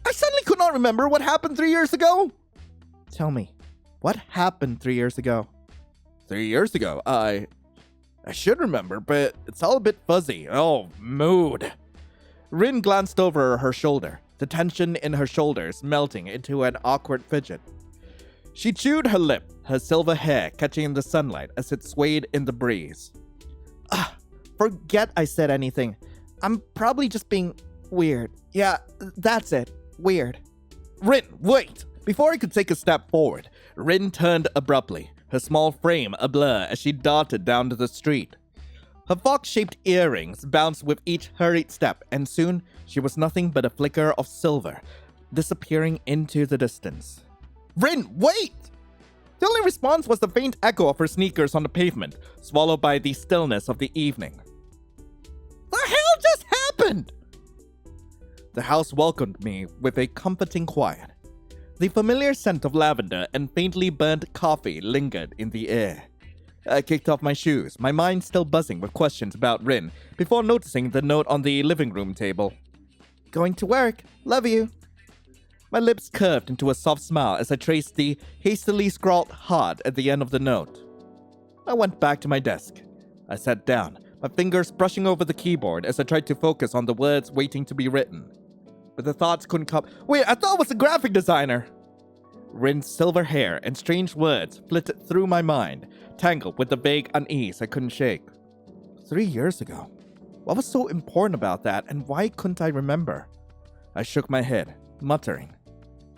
[SPEAKER 1] I suddenly could not remember what happened 3 years ago. Tell me, what happened 3 years ago? 3 years ago? I should remember, but it's all a bit fuzzy. Oh, mood. Rin glanced over her shoulder, the tension in her shoulders melting into an awkward fidget. She chewed her lip, her silver hair catching in the sunlight as it swayed in the breeze. Forget I said anything. I'm probably just being weird. Yeah, that's it. Weird. Rin, wait! Before I could take a step forward, Rin turned abruptly, her small frame a blur as she darted down to the street. Her fox-shaped earrings bounced with each hurried step, and soon she was nothing but a flicker of silver, disappearing into the distance. Rin, wait! The only response was the faint echo of her sneakers on the pavement, swallowed by the stillness of the evening. The hell just happened? The house welcomed me with a comforting quiet. The familiar scent of lavender and faintly burnt coffee lingered in the air. I kicked off my shoes, my mind still buzzing with questions about Rin, before noticing the note on the living room table. Going to work. Love you. My lips curved into a soft smile as I traced the hastily scrawled heart at the end of the note. I went back to my desk. I sat down, my fingers brushing over the keyboard as I tried to focus on the words waiting to be written. But the thoughts couldn't come. Wait, I thought I was a graphic designer! Rin's silver hair and strange words flitted through my mind, tangled with the vague unease I couldn't shake. 3 years ago. What was so important about that, and why couldn't I remember? I shook my head, muttering.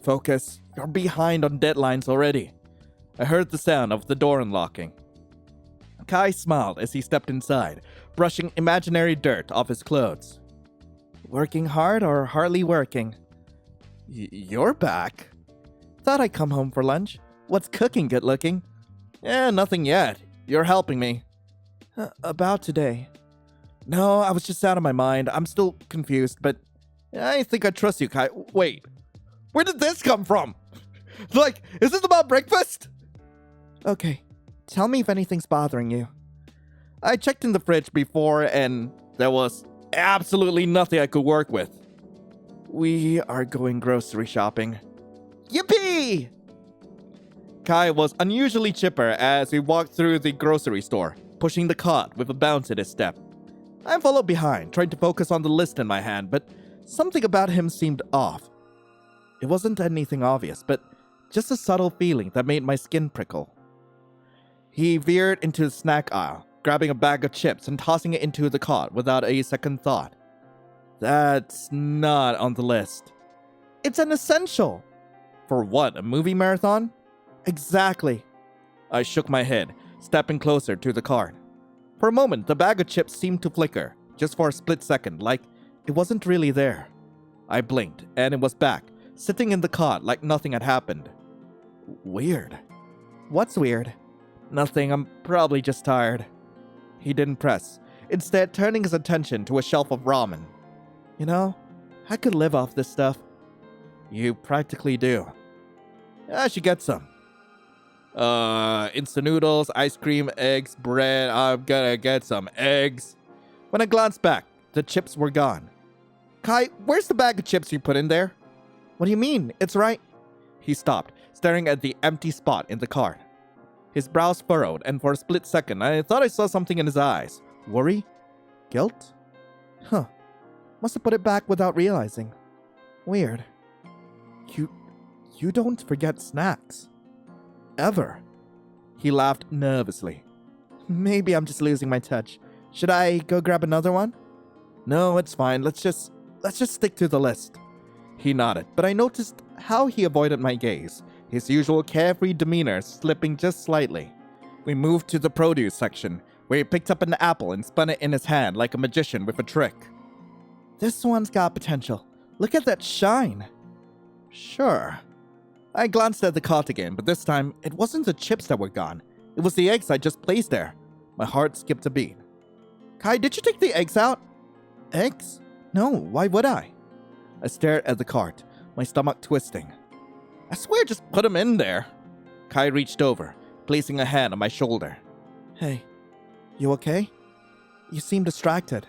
[SPEAKER 1] Focus, you're behind on deadlines already. I heard the sound of the door unlocking. Kai smiled as he stepped inside, brushing imaginary dirt off his clothes. Working hard or hardly working? You're back. Thought I'd come home for lunch. What's cooking, good looking? Nothing yet. You're helping me. About today. No, I was just out of my mind. I'm still confused, but I think I trust you, Kai. Wait, where did this come from? Like, is this about breakfast? Okay, tell me if anything's bothering you. I checked in the fridge before and there was absolutely nothing I could work with. We are going grocery shopping. Yippee! Kai was unusually chipper as we walked through the grocery store, pushing the cart with a bounce in his step. I followed behind, trying to focus on the list in my hand, but something about him seemed off. It wasn't anything obvious, but just a subtle feeling that made my skin prickle. He veered into the snack aisle, grabbing a bag of chips and tossing it into the cart without a second thought. That's not on the list. It's an essential. For what, a movie marathon? Exactly. I shook my head, stepping closer to the cart. For a moment, the bag of chips seemed to flicker, just for a split second, like it wasn't really there. I blinked, and it was back, sitting in the cart like nothing had happened. Weird. What's weird? Nothing, I'm probably just tired. He didn't press, instead turning his attention to a shelf of ramen. You know, I could live off this stuff. You practically do. I should get some. Instant noodles, ice cream, eggs, bread. I'm gonna get some eggs. When I glanced back, the chips were gone. Kai, where's the bag of chips you put in there? What do you mean? It's right. He stopped, staring at the empty spot in the cart. His brows furrowed, and for a split second, I thought I saw something in his eyes. Worry? Guilt? Huh. Must have put it back without realizing. Weird. You don't forget snacks. Ever. He laughed nervously. Maybe I'm just losing my touch. Should I go grab another one? No, it's fine. Let's just stick to the list. He nodded, but I noticed how he avoided my gaze, his usual carefree demeanor slipping just slightly. We moved to the produce section, where he picked up an apple and spun it in his hand like a magician with a trick. This one's got potential. Look at that shine. Sure. I glanced at the cart again, but this time, it wasn't the chips that were gone. It was the eggs I just placed there. My heart skipped a beat. Kai, did you take the eggs out? Eggs? No, why would I? I stared at the cart, my stomach twisting. I swear just put them in there. Kai reached over, placing a hand on my shoulder. Hey, you okay? You seem distracted.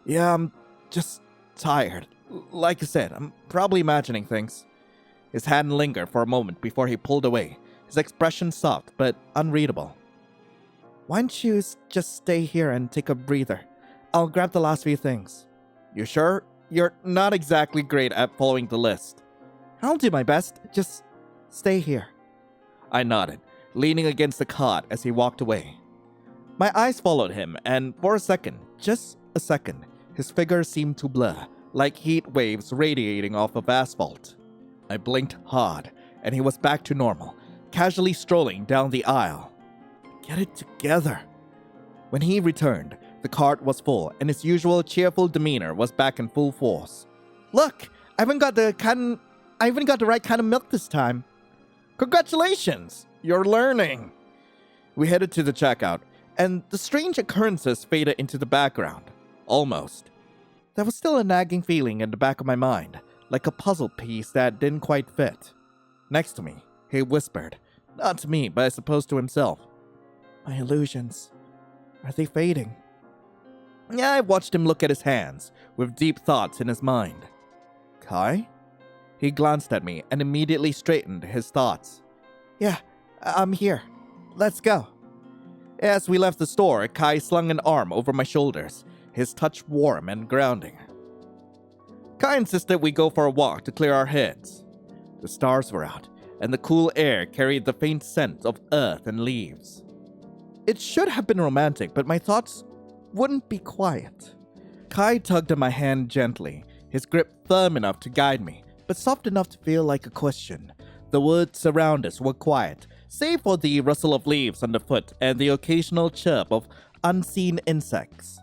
[SPEAKER 1] Yeah, I'm just tired. Like I said, I'm probably imagining things. His hand lingered for a moment before he pulled away, his expression soft but unreadable. Why don't you just stay here and take a breather? I'll grab the last few things. You sure? You're not exactly great at following the list. I'll do my best. Just stay here. I nodded, leaning against the cot as he walked away. My eyes followed him, and for a second, just a second, his figure seemed to blur, like heat waves radiating off of asphalt. I blinked hard, and he was back to normal, casually strolling down the aisle. Get it together. When he returned, the cart was full, and his usual cheerful demeanor was back in full force. Look, I even got the right kind of milk this time. Congratulations! You're learning. We headed to the checkout, and the strange occurrences faded into the background. Almost. There was still a nagging feeling in the back of my mind, like a puzzle piece that didn't quite fit. Next to me, he whispered, not to me, but I suppose to himself. My illusions. Are they fading? Yeah, I watched him look at his hands, with deep thoughts in his mind. Kai? He glanced at me and immediately straightened his thoughts. Yeah, I'm here. Let's go. As we left the store, Kai slung an arm over my shoulders, his touch warm and grounding. Kai insisted we go for a walk to clear our heads. The stars were out, and the cool air carried the faint scent of earth and leaves. It should have been romantic, but my thoughts wouldn't be quiet. Kai tugged at my hand gently, his grip firm enough to guide me, but soft enough to feel like a cushion. The woods around us were quiet, save for the rustle of leaves underfoot and the occasional chirp of unseen insects.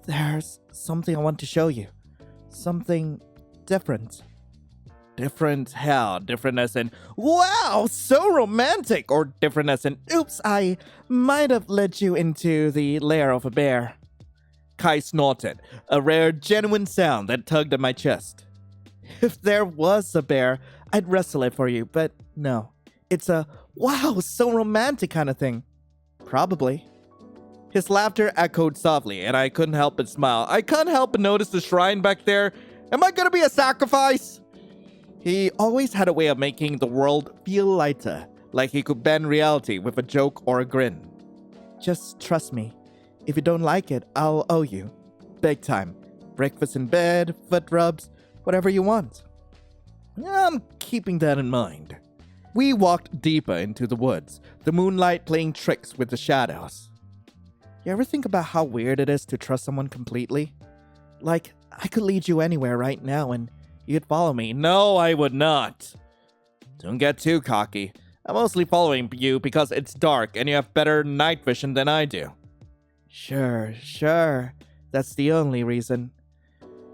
[SPEAKER 1] There's something I want to show you. Something different. Different how? Different as in, wow, so romantic, or different as in, oops, I might have led you into the lair of a bear? Kai snorted, a rare, genuine sound that tugged at my chest. If there was a bear, I'd wrestle it for you, but no. It's a, wow, so romantic kind of thing. Probably. His laughter echoed softly, and I couldn't help but smile. I couldn't help but notice the shrine back there. Am I gonna be a sacrifice? He always had a way of making the world feel lighter, like he could bend reality with a joke or a grin. Just trust me. If you don't like it, I'll owe you. Big time. Breakfast in bed, foot rubs, whatever you want. I'm keeping that in mind. We walked deeper into the woods, the moonlight playing tricks with the shadows. You ever think about how weird it is to trust someone completely? Like, I could lead you anywhere right now and you'd follow me. No, I would not. Don't get too cocky. I'm mostly following you because it's dark and you have better night vision than I do. Sure. That's the only reason.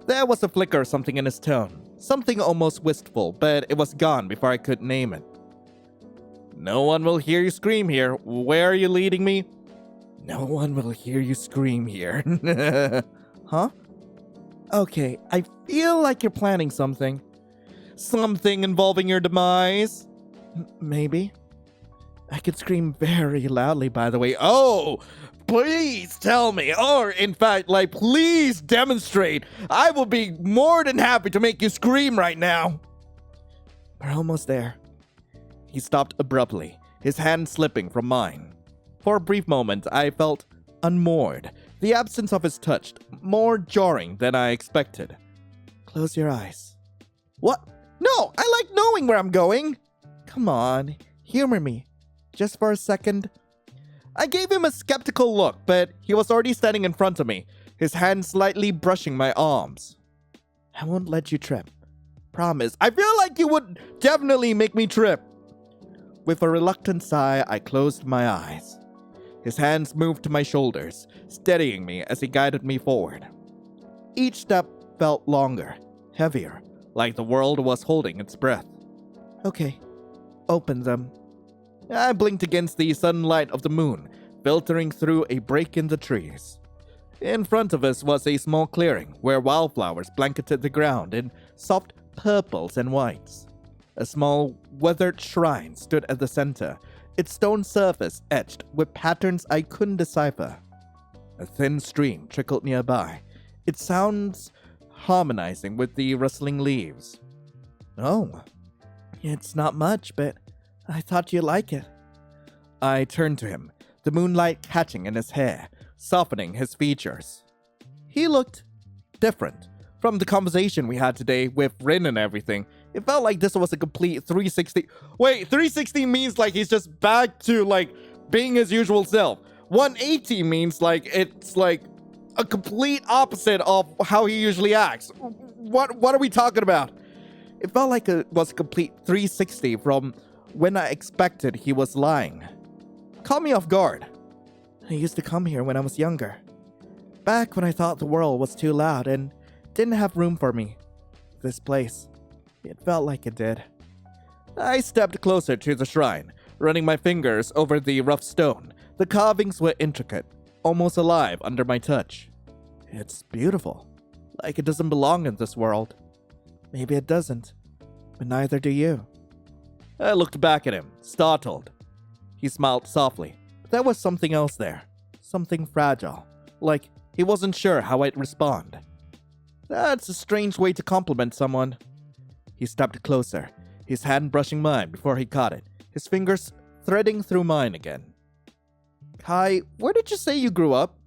[SPEAKER 1] There was a flicker of something in his tone. Something almost wistful, but it was gone before I could name it. No one will hear you scream here. Where are you leading me? No one will hear you scream here. Huh? Okay, I feel like you're planning something. Something involving your demise? Maybe. I could scream very loudly, by the way. Oh, please tell me. Or, in fact, please demonstrate. I will be more than happy to make you scream right now. We're almost there. He stopped abruptly, his hand slipping from mine. For a brief moment, I felt unmoored. The absence of his touch, more jarring than I expected. Close your eyes. What? No, I like knowing where I'm going. Come on, humor me. Just for a second. I gave him a skeptical look, but he was already standing in front of me, his hand slightly brushing my arms. I won't let you trip. Promise. I feel like you would definitely make me trip. With a reluctant sigh, I closed my eyes. His hands moved to my shoulders, steadying me as he guided me forward. Each step felt longer, heavier, like the world was holding its breath. Okay, open them. I blinked against the sudden light of the moon, filtering through a break in the trees. In front of us was a small clearing where wildflowers blanketed the ground in soft purples and whites. A small, weathered shrine stood at the center, its stone surface etched with patterns I couldn't decipher. A thin stream trickled nearby, its sounds harmonizing with the rustling leaves. Oh, it's not much, but I thought you'd like it. I turned to him, the moonlight catching in his hair, softening his features. He looked different. From the conversation we had today with Rin and everything, it felt like this was a complete 360. Wait, 360 means he's just back to being his usual self. 180 means it's a complete opposite of how he usually acts. What are we talking about? It felt like it was a complete 360 from when I expected he was lying. Caught me off guard. I used to come here when I was younger. Back when I thought the world was too loud and didn't have room for me. This place. It felt like it did. I stepped closer to the shrine, running my fingers over the rough stone. The carvings were intricate, almost alive under my touch. It's beautiful. Like it doesn't belong in this world. Maybe it doesn't, but neither do you. I looked back at him, startled. He smiled softly, but there was something else there. Something fragile, like he wasn't sure how I'd respond. That's a strange way to compliment someone. He stepped closer, his hand brushing mine before he caught it, his fingers threading through mine again. Kai, where did you say you grew up?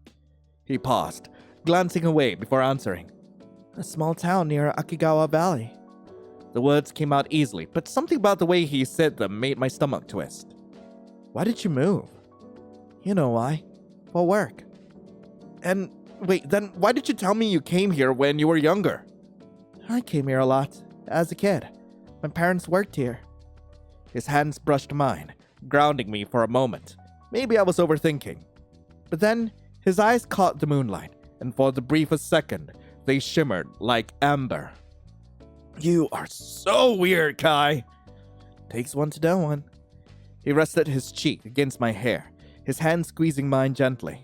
[SPEAKER 1] He paused, glancing away before answering. A small town near Akigawa Valley. The words came out easily, but something about the way he said them made my stomach twist. Why did you move? You know why. For work. And wait, then why did you tell me you came here when you were younger? I came here a lot, as a kid. My parents worked here. His hands brushed mine, grounding me for a moment. Maybe I was overthinking. But then, his eyes caught the moonlight, and for the briefest second, they shimmered like amber. You are so weird, Kai. Takes one to know one. He rested his cheek against my hair, his hand squeezing mine gently.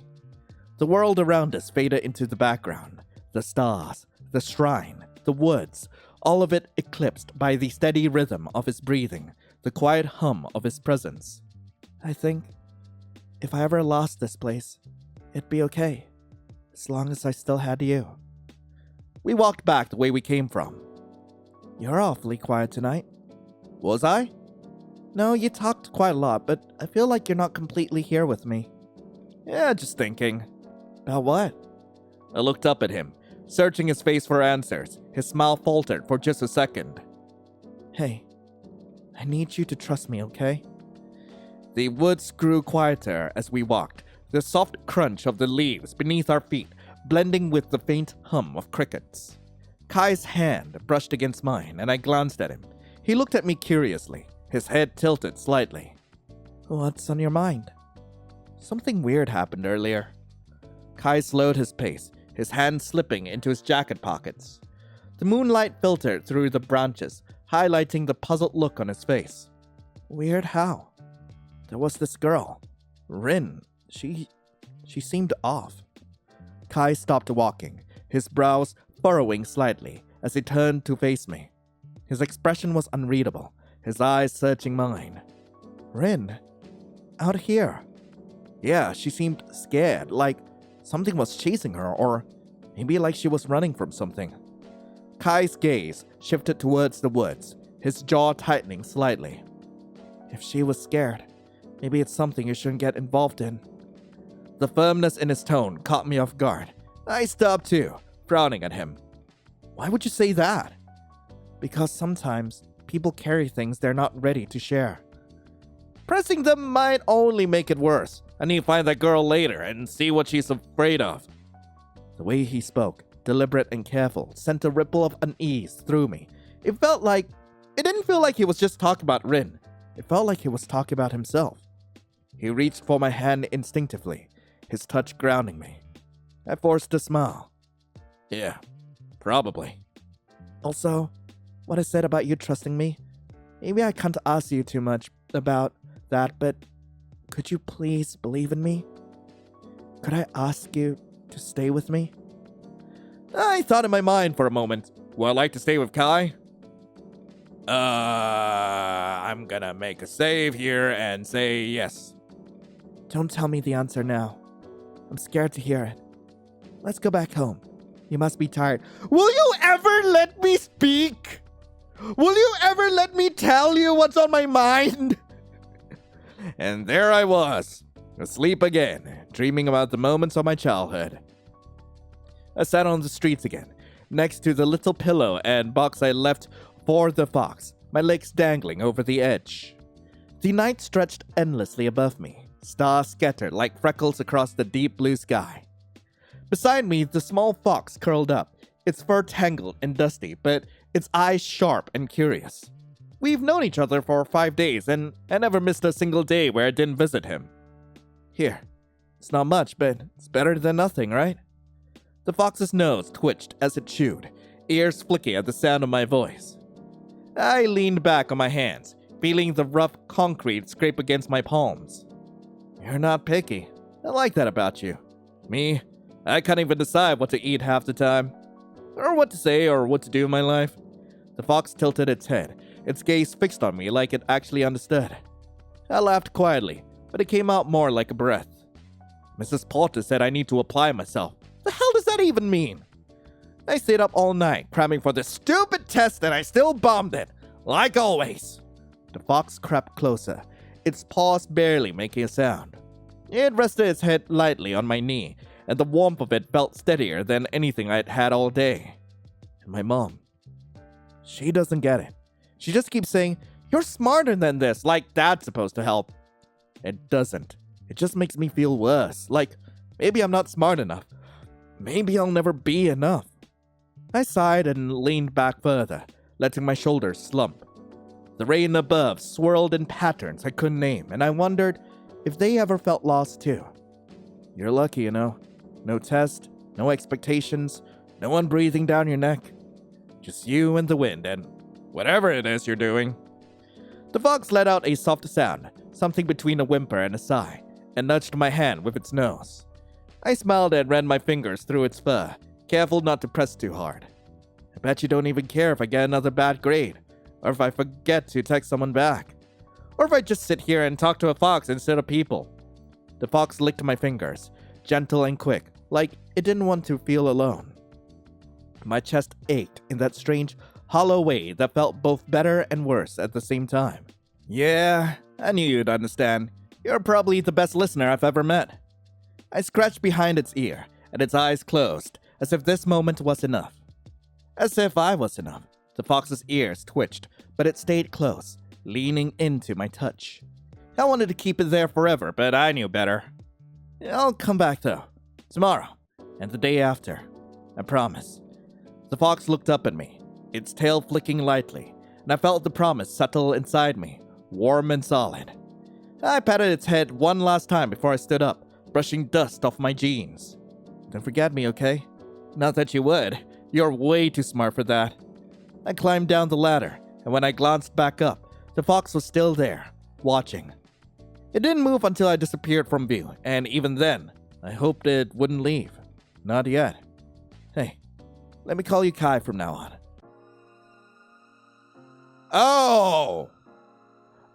[SPEAKER 1] The world around us faded into the background. The stars, the shrine, the woods, all of it eclipsed by the steady rhythm of his breathing, the quiet hum of his presence. I think if I ever lost this place, it'd be okay, as long as I still had you. We walked back the way we came from. You're awfully quiet tonight. Was I? No, you talked quite a lot, but I feel like you're not completely here with me. Yeah, just thinking. About what? I looked up at him, searching his face for answers. His smile faltered for just a second. Hey, I need you to trust me, okay? The woods grew quieter as we walked, the soft crunch of the leaves beneath our feet blending with the faint hum of crickets. Kai's hand brushed against mine, and I glanced at him. He looked at me curiously, his head tilted slightly. What's on your mind? Something weird happened earlier. Kai slowed his pace, his hands slipping into his jacket pockets. The moonlight filtered through the branches, highlighting the puzzled look on his face. Weird how? There was this girl, Rin. She seemed off. Kai stopped walking, his brows furrowing slightly as he turned to face me. His expression was unreadable, his eyes searching mine. Rin? Out here? Yeah, she seemed scared, like something was chasing her, or maybe like she was running from something. Kai's gaze shifted towards the woods, his jaw tightening slightly. If she was scared, maybe it's something you shouldn't get involved in. The firmness in his tone caught me off guard. I stopped too, frowning at him. Why would you say that? Because sometimes people carry things they're not ready to share. Pressing them might only make it worse. I need to find that girl later and see what she's afraid of. The way he spoke, deliberate and careful, sent a ripple of unease through me. It didn't feel like he was just talking about Rin. It felt like he was talking about himself. He reached for my hand instinctively, his touch grounding me. I forced a smile. Yeah, probably. Also, what I said about you trusting me, maybe I can't ask you too much about that, but could you please believe in me? Could I ask you to stay with me? I thought in my mind for a moment. Would I like to stay with Kai? I'm gonna make a save here and say yes. Don't tell me the answer now. I'm scared to hear it. Let's go back home. You must be tired. Will you ever let me speak? Will you ever let me tell you what's on my mind? And there I was, asleep again, dreaming about the moments of my childhood. I sat on the streets again, next to the little pillow and box I left for the fox, my legs dangling over the edge. The night stretched endlessly above me, stars scattered like freckles across the deep blue sky. Beside me, the small fox curled up, its fur tangled and dusty, but its eyes sharp and curious. We've known each other for 5 days, and I never missed a single day where I didn't visit him. Here, it's not much, but it's better than nothing, right? The fox's nose twitched as it chewed, ears flicking at the sound of my voice. I leaned back on my hands, feeling the rough concrete scrape against my palms. You're not picky. I like that about you. Me, I can't even decide what to eat half the time, or what to say or what to do in my life. The fox tilted its head, its gaze fixed on me like it actually understood. I laughed quietly, but it came out more like a breath. Mrs. Potter said I need to apply myself. The hell does that even mean? I stayed up all night, cramming for this stupid test, and I still bombed it, like always. The fox crept closer, its paws barely making a sound. It rested its head lightly on my knee, and the warmth of it felt steadier than anything I'd had all day. And my mom, she doesn't get it. She just keeps saying, "You're smarter than this," like that's supposed to help. It doesn't. It just makes me feel worse, like maybe I'm not smart enough. Maybe I'll never be enough. I sighed and leaned back further, letting my shoulders slump. The rain above swirled in patterns I couldn't name, and I wondered if they ever felt lost too. You're lucky, you know. No test, no expectations, no one breathing down your neck. Just you and the wind and whatever it is you're doing. The fox let out a soft sound, something between a whimper and a sigh, and nudged my hand with its nose. I smiled and ran my fingers through its fur, careful not to press too hard. I bet you don't even care if I get another bad grade, or if I forget to text someone back, or if I just sit here and talk to a fox instead of people. The fox licked my fingers, gentle and quick, like it didn't want to feel alone. My chest ached in that strange, hollow way that felt both better and worse at the same time. Yeah, I knew you'd understand. You're probably the best listener I've ever met. I scratched behind its ear, and its eyes closed, as if this moment was enough. As if I was enough. The fox's ears twitched, but it stayed close, leaning into my touch. I wanted to keep it there forever, but I knew better. I'll come back though. Tomorrow, and the day after. I promise. The fox looked up at me, its tail flicking lightly, and I felt the promise settle inside me, warm and solid. I patted its head one last time before I stood up, brushing dust off my jeans. Don't forget me, okay? Not that you would. You're way too smart for that. I climbed down the ladder, and when I glanced back up, the fox was still there, watching. It didn't move until I disappeared from view, and even then, I hoped it wouldn't leave. Not yet. Hey, let me call you Kai from now on.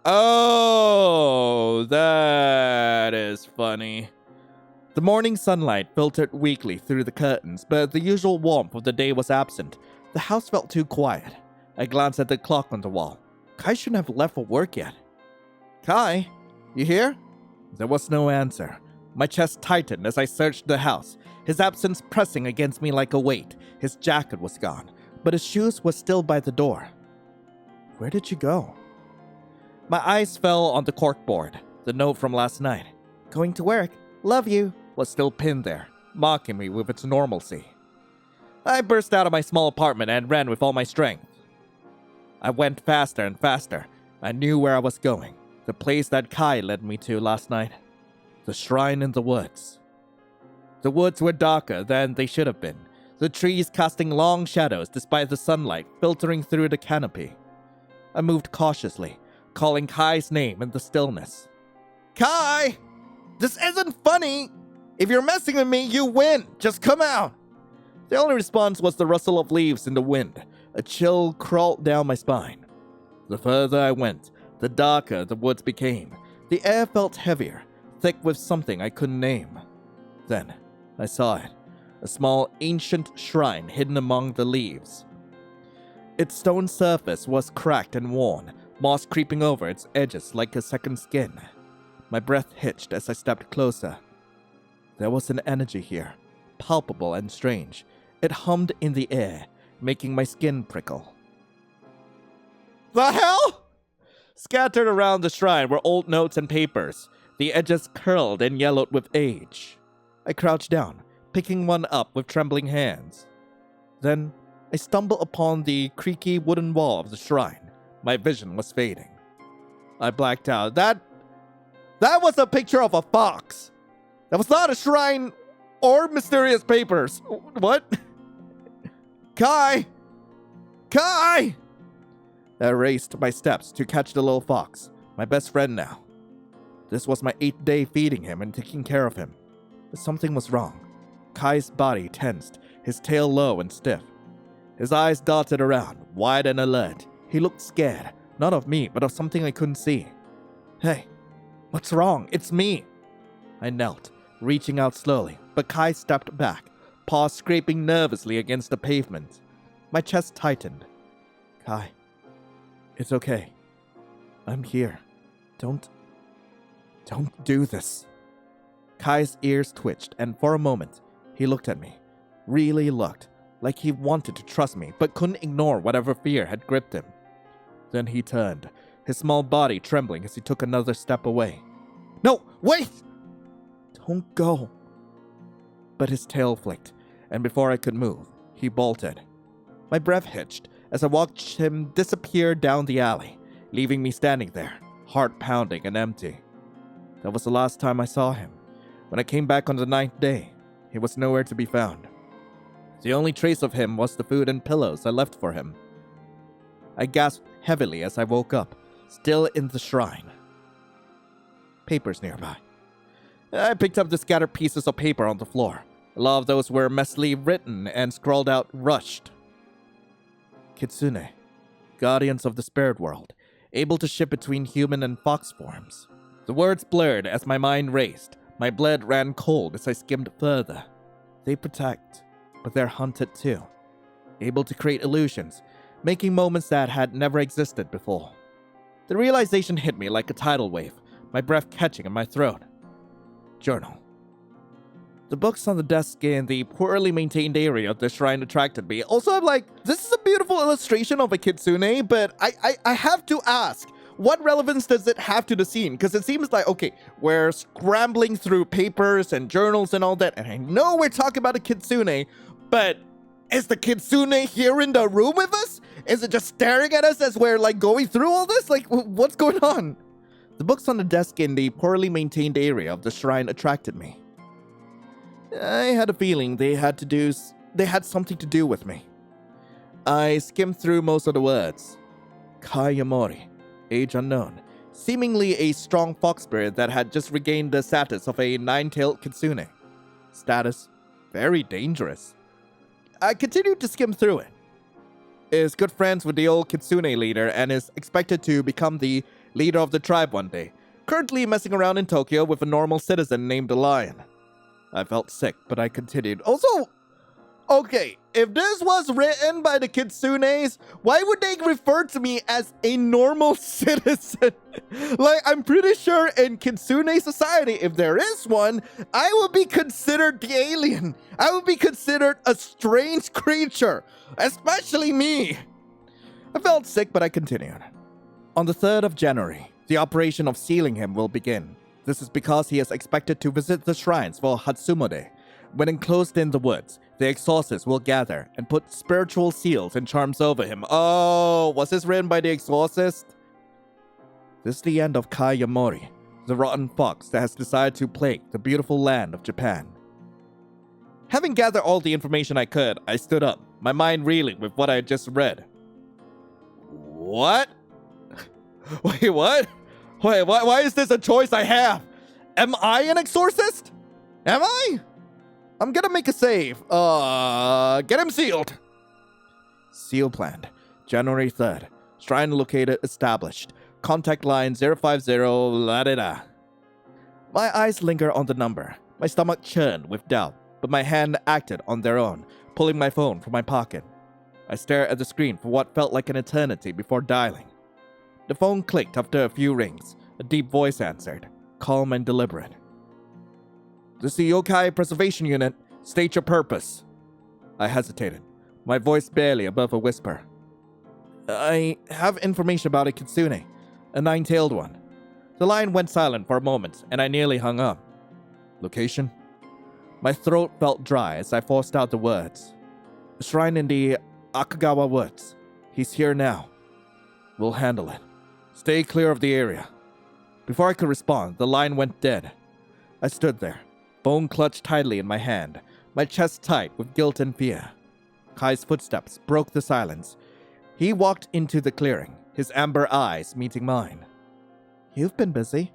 [SPEAKER 1] Oh, that is funny. The morning sunlight filtered weakly through the curtains, but the usual warmth of the day was absent. The house felt too quiet. I glanced at the clock on the wall. Kai shouldn't have left for work yet. Kai, you here? There was no answer. My chest tightened as I searched the house, his absence pressing against me like a weight. His jacket was gone, but his shoes were still by the door. Where did you go? My eyes fell on the corkboard, the note from last night. Going to work. Love you. Was still pinned there, mocking me with its normalcy. I burst out of my small apartment and ran with all my strength. I went faster and faster. I knew where I was going, the place that Kai led me to last night. The shrine in the woods. The woods were darker than they should have been, the trees casting long shadows despite the sunlight filtering through the canopy. I moved cautiously, calling Kai's name in the stillness. Kai! This isn't funny! If you're messing with me, you win! Just come out! The only response was the rustle of leaves in the wind. A chill crawled down my spine. The further I went, the darker the woods became. The air felt heavier, thick with something I couldn't name. Then, I saw it. A small, ancient shrine hidden among the leaves. Its stone surface was cracked and worn, moss creeping over its edges like a second skin. My breath hitched as I stepped closer. There was an energy here, palpable and strange. It hummed in the air, making my skin prickle. The hell? Scattered around the shrine were old notes and papers, the edges curled and yellowed with age. I crouched down, picking one up with trembling hands. Then, I stumbled upon the creaky wooden wall of the shrine. My vision was fading. I blacked out. That was a picture of a fox. That was not a shrine or mysterious papers. What? Kai! Kai! I raced my steps to catch the little fox, my best friend now. This was my 8th day feeding him and taking care of him. But something was wrong. Kai's body tensed, his tail low and stiff. His eyes darted around, wide and alert. He looked scared, not of me, but of something I couldn't see. Hey, what's wrong? It's me! I knelt, reaching out slowly, but Kai stepped back, paws scraping nervously against the pavement. My chest tightened. Kai, it's okay. I'm here. Don't do this. Kai's ears twitched, and for a moment, he looked at me. Really looked, like he wanted to trust me, but couldn't ignore whatever fear had gripped him. Then he turned, his small body trembling as he took another step away. No, wait! Don't go. But his tail flicked, and before I could move, he bolted. My breath hitched as I watched him disappear down the alley, leaving me standing there, heart pounding and empty. That was the last time I saw him. When I came back on the 9th day, he was nowhere to be found. The only trace of him was the food and pillows I left for him. I gasped heavily as I woke up, still in the shrine. Papers nearby. I picked up the scattered pieces of paper on the floor. A lot of those were messily written and scrawled out rushed. Kitsune, guardians of the spirit world, able to shift between human and fox forms. The words blurred as my mind raced. My blood ran cold as I skimmed further. They protect, but they're hunted too. Able to create illusions, making moments that had never existed before. The realization hit me like a tidal wave, my breath catching in my throat. Journal. The books on the desk in the poorly maintained area of the shrine attracted me. Also, I'm like, this is a beautiful illustration of a kitsune, but I have to ask, what relevance does it have to the scene? Because it seems like, okay, we're scrambling through papers and journals and all that, and I know we're talking about a kitsune, but is the kitsune here in the room with us? Is it just staring at us as we're, like, going through all this? Like, what's going on? The books on the desk in the poorly maintained area of the shrine attracted me. I had a feeling they had something to do with me. I skimmed through most of the words. Kayamori, age unknown, seemingly a strong fox spirit that had just regained the status of a nine-tailed kitsune. Status, very dangerous. I continued to skim through it. Is good friends with the old kitsune leader and is expected to become the leader of the tribe one day. Currently messing around in Tokyo with a normal citizen named Lion. I felt sick, but I continued. Also, okay, if this was written by the kitsunes, why would they refer to me as a normal citizen? Like, I'm pretty sure in kitsune society, if there is one, I would be considered the alien. I would be considered a strange creature, especially me. I felt sick, but I continued. On the 3rd of January, the operation of sealing him will begin. This is because he is expected to visit the shrines for Hatsumode. When enclosed in the woods, the exorcists will gather and put spiritual seals and charms over him. Oh, was this written by the exorcist? This is the end of Kayamori, the rotten fox that has decided to plague the beautiful land of Japan. Having gathered all the information I could, I stood up, my mind reeling with what I had just read. What? Wait, what? Wait, why is this a choice I have? Am I an exorcist? Am I? I'm gonna make a save. Get him sealed. Seal planned. January 3rd. Shrine located established. Contact line 050 la-da-da. My eyes linger on the number. My stomach churned with doubt, but my hand acted on their own, pulling my phone from my pocket. I stared at the screen for what felt like an eternity before dialing. The phone clicked after a few rings. A deep voice answered, calm and deliberate. This is the Yokai Preservation Unit. State your purpose. I hesitated, my voice barely above a whisper. I have information about a kitsune, a nine-tailed one. The line went silent for a moment, and I nearly hung up. Location? My throat felt dry as I forced out the words. A shrine in the Akagawa Woods. He's here now. We'll handle it. Stay clear of the area. Before I could respond, the line went dead. I stood there, phone clutched tightly in my hand, my chest tight with guilt and fear. Kai's footsteps broke the silence. He walked into the clearing, his amber eyes meeting mine. You've been busy.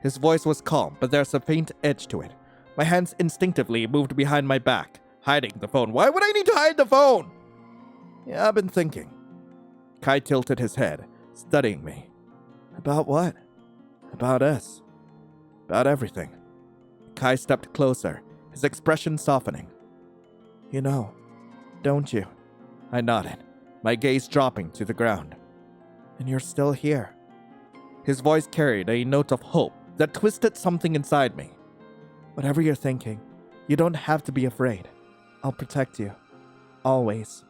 [SPEAKER 1] His voice was calm, but there's a faint edge to it. My hands instinctively moved behind my back, hiding the phone. Why would I need to hide the phone? Yeah, I've been thinking. Kai tilted his head, studying me. About what? About us. About everything. Kai stepped closer, his expression softening. You know, don't you? I nodded, my gaze dropping to the ground. And you're still here. His voice carried a note of hope that twisted something inside me. Whatever you're thinking, you don't have to be afraid. I'll protect you. Always.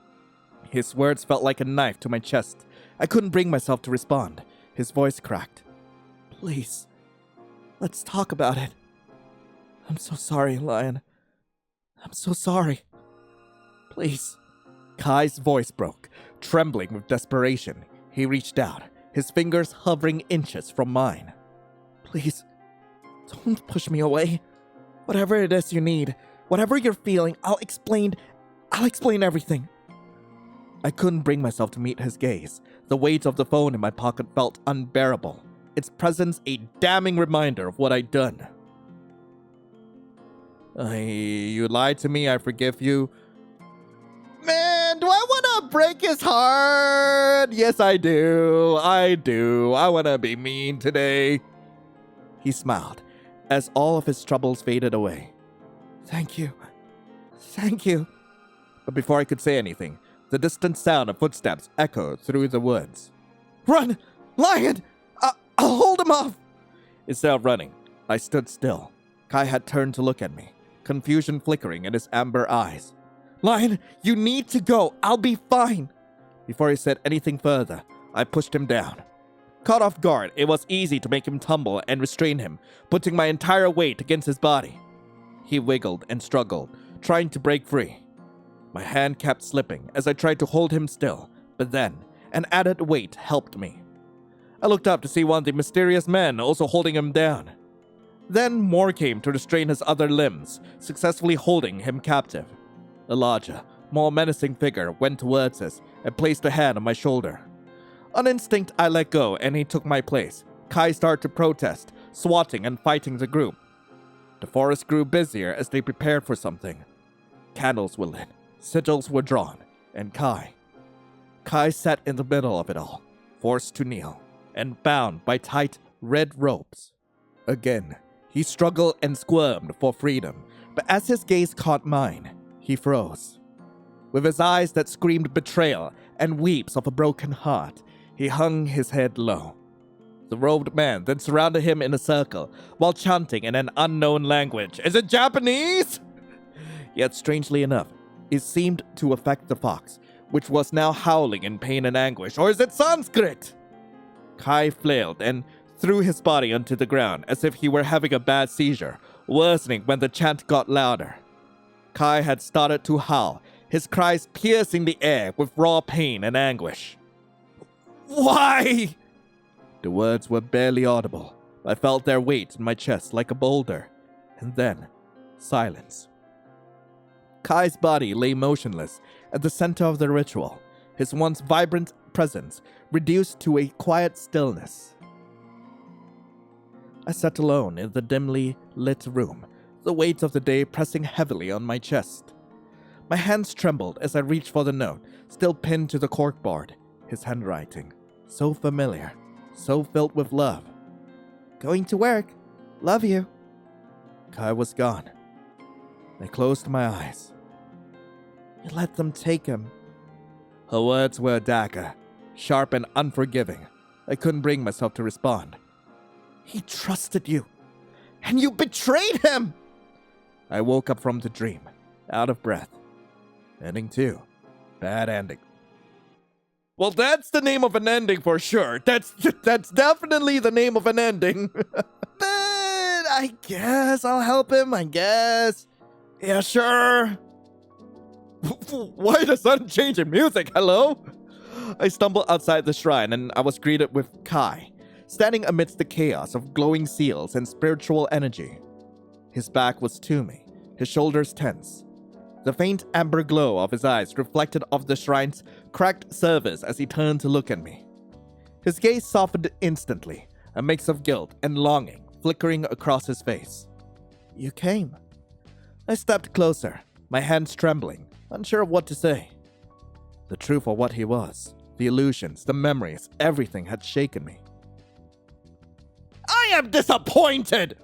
[SPEAKER 1] His words felt like a knife to my chest. I couldn't bring myself to respond. His voice cracked. Please, let's talk about it. I'm so sorry, Lion. I'm so sorry. Please. Kai's voice broke, trembling with desperation. He reached out, his fingers hovering inches from mine. Please, don't push me away. Whatever it is you need, whatever you're feeling, I'll explain I'll explain everything. I couldn't bring myself to meet his gaze. The weight of the phone in my pocket felt unbearable, its presence a damning reminder of what I'd done. You lied to me, I forgive you. Man, do I want to break his heart? Yes, I do. I want to be mean today. He smiled as all of his troubles faded away. Thank you. But before I could say anything, the distant sound of footsteps echoed through the woods. Run! Lion! I'll hold him off! Instead of running, I stood still. Kai had turned to look at me, confusion flickering in his amber eyes. Lion, you need to go. I'll be fine. Before he said anything further, I pushed him down. Caught off guard, it was easy to make him tumble and restrain him, putting my entire weight against his body. He wiggled and struggled, trying to break free. My hand kept slipping as I tried to hold him still, but then an added weight helped me. I looked up to see one of the mysterious men also holding him down. Then more came to restrain his other limbs, successfully holding him captive. A larger, more menacing figure went towards us and placed a hand on my shoulder. On instinct, I let go and he took my place. Kai started to protest, swatting and fighting the group. The forest grew busier as they prepared for something. Candles were lit, sigils were drawn, and Kai sat in the middle of it all, forced to kneel, and bound by tight red ropes. Again, he struggled and squirmed for freedom, but as his gaze caught mine, he froze. With his eyes that screamed betrayal and weeps of a broken heart, he hung his head low. The robed man then surrounded him in a circle while chanting in an unknown language. Is it Japanese? Yet strangely enough, it seemed to affect the fox, which was now howling in pain and anguish. Or is it Sanskrit? Kai flailed and threw his body onto the ground as if he were having a bad seizure, worsening when the chant got louder. Kai had started to howl, his cries piercing the air with raw pain and anguish. Why? The words were barely audible. I felt their weight in my chest like a boulder. And then, silence. Kai's body lay motionless at the center of the ritual, his once vibrant presence reduced to a quiet stillness. I sat alone in the dimly lit room, the weight of the day pressing heavily on my chest. My hands trembled as I reached for the note, still pinned to the corkboard, his handwriting, so familiar, so filled with love. Going to work. Love you. Kai was gone. I closed my eyes. You let them take him. Her words were a dagger, sharp and unforgiving. I couldn't bring myself to respond. He trusted you, and you betrayed him! I woke up from the dream, out of breath. Ending 2. Bad ending. Well, that's the name of an ending for sure. That's definitely the name of an ending. But I guess I'll help him, I guess. Yeah, sure. Why the sudden change in music? Hello? I stumbled outside the shrine and I was greeted with Kai, standing amidst the chaos of glowing seals and spiritual energy. His back was to me, his shoulders tense. The faint amber glow of his eyes reflected off the shrine's cracked surface as he turned to look at me. His gaze softened instantly, a mix of guilt and longing flickering across his face. You came. I stepped closer, my hands trembling, unsure of what to say. The truth of what he was, the illusions, the memories, everything had shaken me. I am disappointed!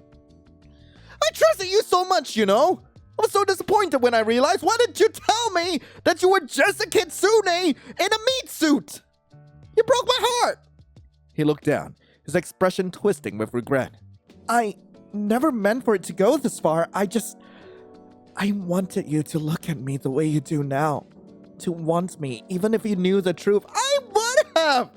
[SPEAKER 1] I trusted you so much, you know? I was so disappointed when I realized. Why didn't you tell me that you were just a kitsune in a meat suit? You broke my heart. He looked down, his expression twisting with regret. I never meant for it to go this far. I wanted you to look at me the way you do now. To want me, even if you knew the truth. I would have.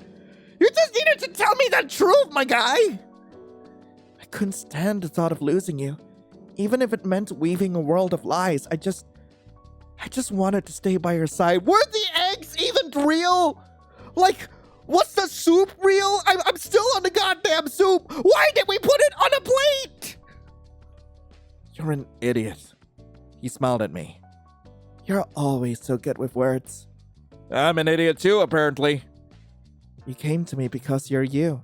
[SPEAKER 1] You just needed to tell me the truth, my guy. I couldn't stand the thought of losing you. Even if it meant weaving a world of lies, I just wanted to stay by your side. Were the eggs even real? Like, was the soup real? I'm still on the goddamn soup. Why did we put it on a plate? You're an idiot. He smiled at me. You're always so good with words.
[SPEAKER 4] I'm an idiot too, apparently.
[SPEAKER 1] You came to me because you're you.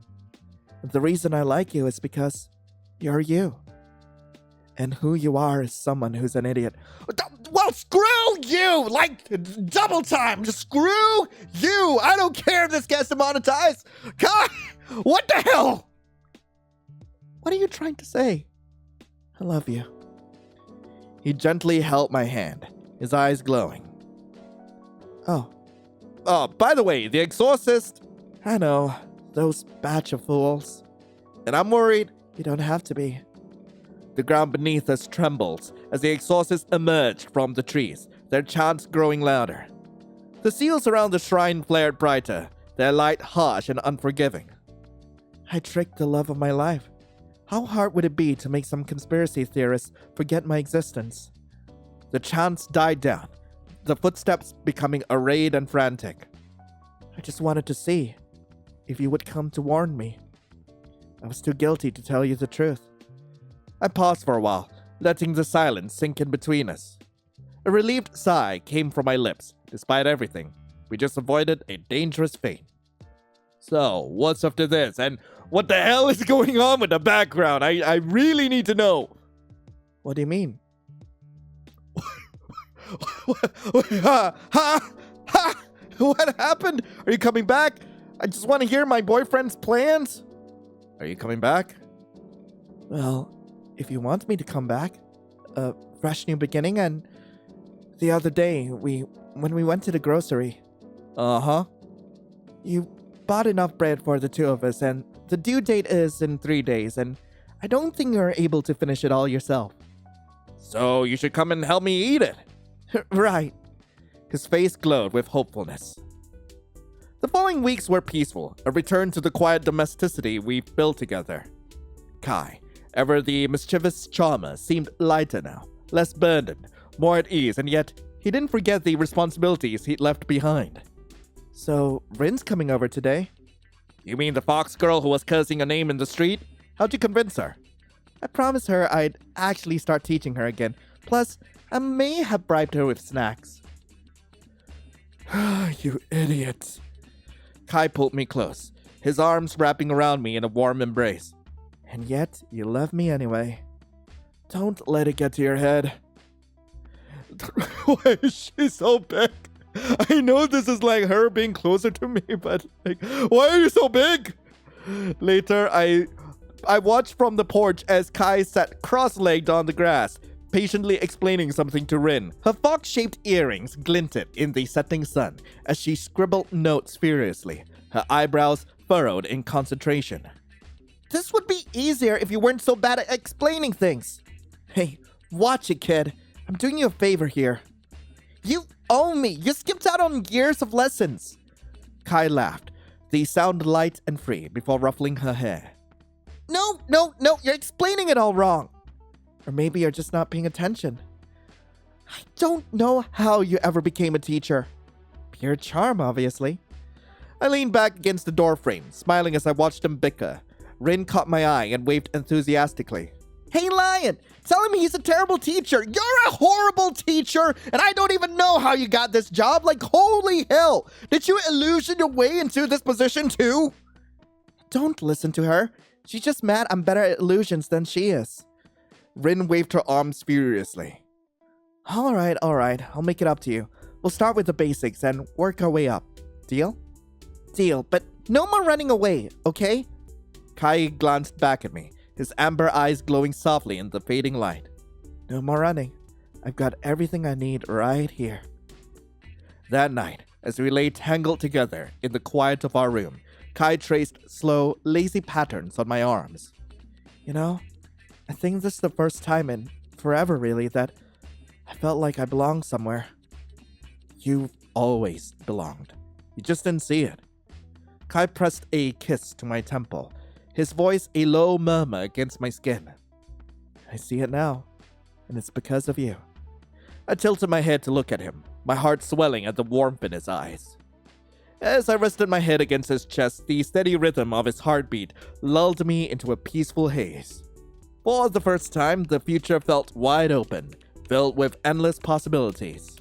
[SPEAKER 1] And the reason I like you is because you're you. And who you are is someone who's an idiot.
[SPEAKER 4] Well, screw you! Like, double time! Just screw you! I don't care if this gets demonetized! God, what the hell?
[SPEAKER 1] What are you trying to say? I love you. He gently held my hand, his eyes glowing. Oh,
[SPEAKER 4] By the way, the exorcist...
[SPEAKER 1] I know, those batch of fools.
[SPEAKER 4] And I'm worried.
[SPEAKER 1] You don't have to be.
[SPEAKER 4] The ground beneath us trembles as the exorcists emerged from the trees, their chants growing louder. The seals around the shrine flared brighter, their light harsh and unforgiving.
[SPEAKER 1] I tricked the love of my life. How hard would it be to make some conspiracy theorists forget my existence?
[SPEAKER 4] The chants died down, the footsteps becoming arrayed and frantic.
[SPEAKER 1] I just wanted to see if you would come to warn me. I was too guilty to tell you the truth.
[SPEAKER 4] I paused for a while, letting the silence sink in between us. A relieved sigh came from my lips. Despite everything, we just avoided a dangerous fate. So, what's after this? And what the hell is going on with the background? I really need to know.
[SPEAKER 1] What do you mean?
[SPEAKER 4] What happened? Are you coming back? I just want to hear my boyfriend's plans. Are you coming back?
[SPEAKER 1] Well, if you want me to come back, a fresh new beginning. And the other day, when we went to the grocery.
[SPEAKER 4] Uh-huh.
[SPEAKER 1] You bought enough bread for the two of us, and the due date is in 3 days, and I don't think you're able to finish it all yourself.
[SPEAKER 4] So you should come and help me eat it.
[SPEAKER 1] Right.
[SPEAKER 4] His face glowed with hopefulness. The following weeks were peaceful, a return to the quiet domesticity we've built together. Kai, ever the mischievous charmer, seemed lighter now, less burdened, more at ease, and yet he didn't forget the responsibilities he'd left behind.
[SPEAKER 1] So, Rin's coming over today?
[SPEAKER 4] You mean the fox girl who was cursing her name in the street? How'd you convince her?
[SPEAKER 1] I promised her I'd actually start teaching her again. Plus, I may have bribed her with snacks.
[SPEAKER 4] You idiot. Kai pulled me close, his arms wrapping around me in a warm embrace.
[SPEAKER 1] And yet, you love me anyway.
[SPEAKER 4] Don't let it get to your head. Why is she so big? I know this is like her being closer to me, but like, why are you so big? Later, I watched from the porch as Kai sat cross-legged on the grass, patiently explaining something to Rin. Her fox-shaped earrings glinted in the setting sun as she scribbled notes furiously, her eyebrows furrowed in concentration.
[SPEAKER 1] This would be easier if you weren't so bad at explaining things. Hey, watch it, kid. I'm doing you a favor here. You owe me. You skipped out on years of lessons.
[SPEAKER 4] Kai laughed, the sound light and free, before ruffling her hair.
[SPEAKER 1] No, you're explaining it all wrong. Or maybe you're just not paying attention. I don't know how you ever became a teacher. Pure charm, obviously.
[SPEAKER 4] I leaned back against the doorframe, smiling as I watched them bicker. Rin caught my eye and waved enthusiastically.
[SPEAKER 1] Hey, Lion! Tell him he's a terrible teacher. You're a horrible teacher, and I don't even know how you got this job. Like, holy hell! Did you illusion your way into this position too? Don't listen to her. She's just mad I'm better at illusions than she is.
[SPEAKER 4] Rin waved her arms furiously.
[SPEAKER 1] All right. I'll make it up to you. We'll start with the basics and work our way up. Deal? Deal, but no more running away, okay?
[SPEAKER 4] Kai glanced back at me, his amber eyes glowing softly in the fading light.
[SPEAKER 1] No more running. I've got everything I need right here.
[SPEAKER 4] That night, as we lay tangled together in the quiet of our room, Kai traced slow, lazy patterns on my arms.
[SPEAKER 1] You know, I think this is the first time in forever, really, that I felt like I belonged somewhere.
[SPEAKER 4] You've always belonged. You just didn't see it. Kai pressed a kiss to my temple, his voice a low murmur against my skin.
[SPEAKER 1] I see it now, and it's because of you.
[SPEAKER 4] I tilted my head to look at him, my heart swelling at the warmth in his eyes. As I rested my head against his chest, the steady rhythm of his heartbeat lulled me into a peaceful haze. For the first time, the future felt wide open, filled with endless possibilities.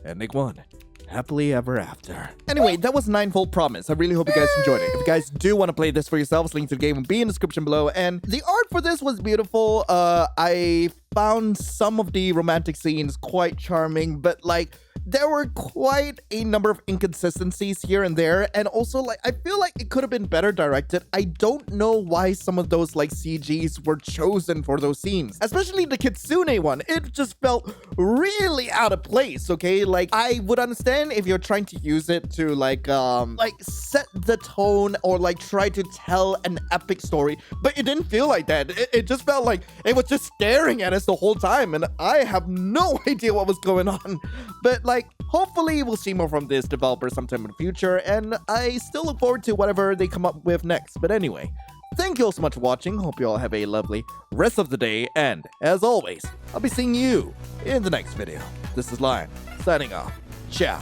[SPEAKER 1] Ending 1. Happily ever after. Anyway, that was Ninefold Promise. I really hope you guys enjoyed it. If you guys do want to play this for yourselves, link to the game will be in the description below. And the art for this was beautiful. I found some of the romantic scenes quite charming, but like there were quite a number of inconsistencies here and there, and also like I feel like it could have been better directed. I don't know why some of those like CGs were chosen for those scenes, especially the Kitsune one. It just felt really out of place. Okay, like I would understand if you're trying to use it to like set the tone or like try to tell an epic story, but it didn't feel like that. It just felt like it was just staring at us the whole time, and I have no idea what was going on. But like hopefully we'll see more from this developer sometime in the future, and I still look forward to whatever they come up with next. But anyway, thank you all so much for watching. Hope you all have a lovely rest of the day, and as always, I'll be seeing you in the next video. This is Lion, signing off. Ciao.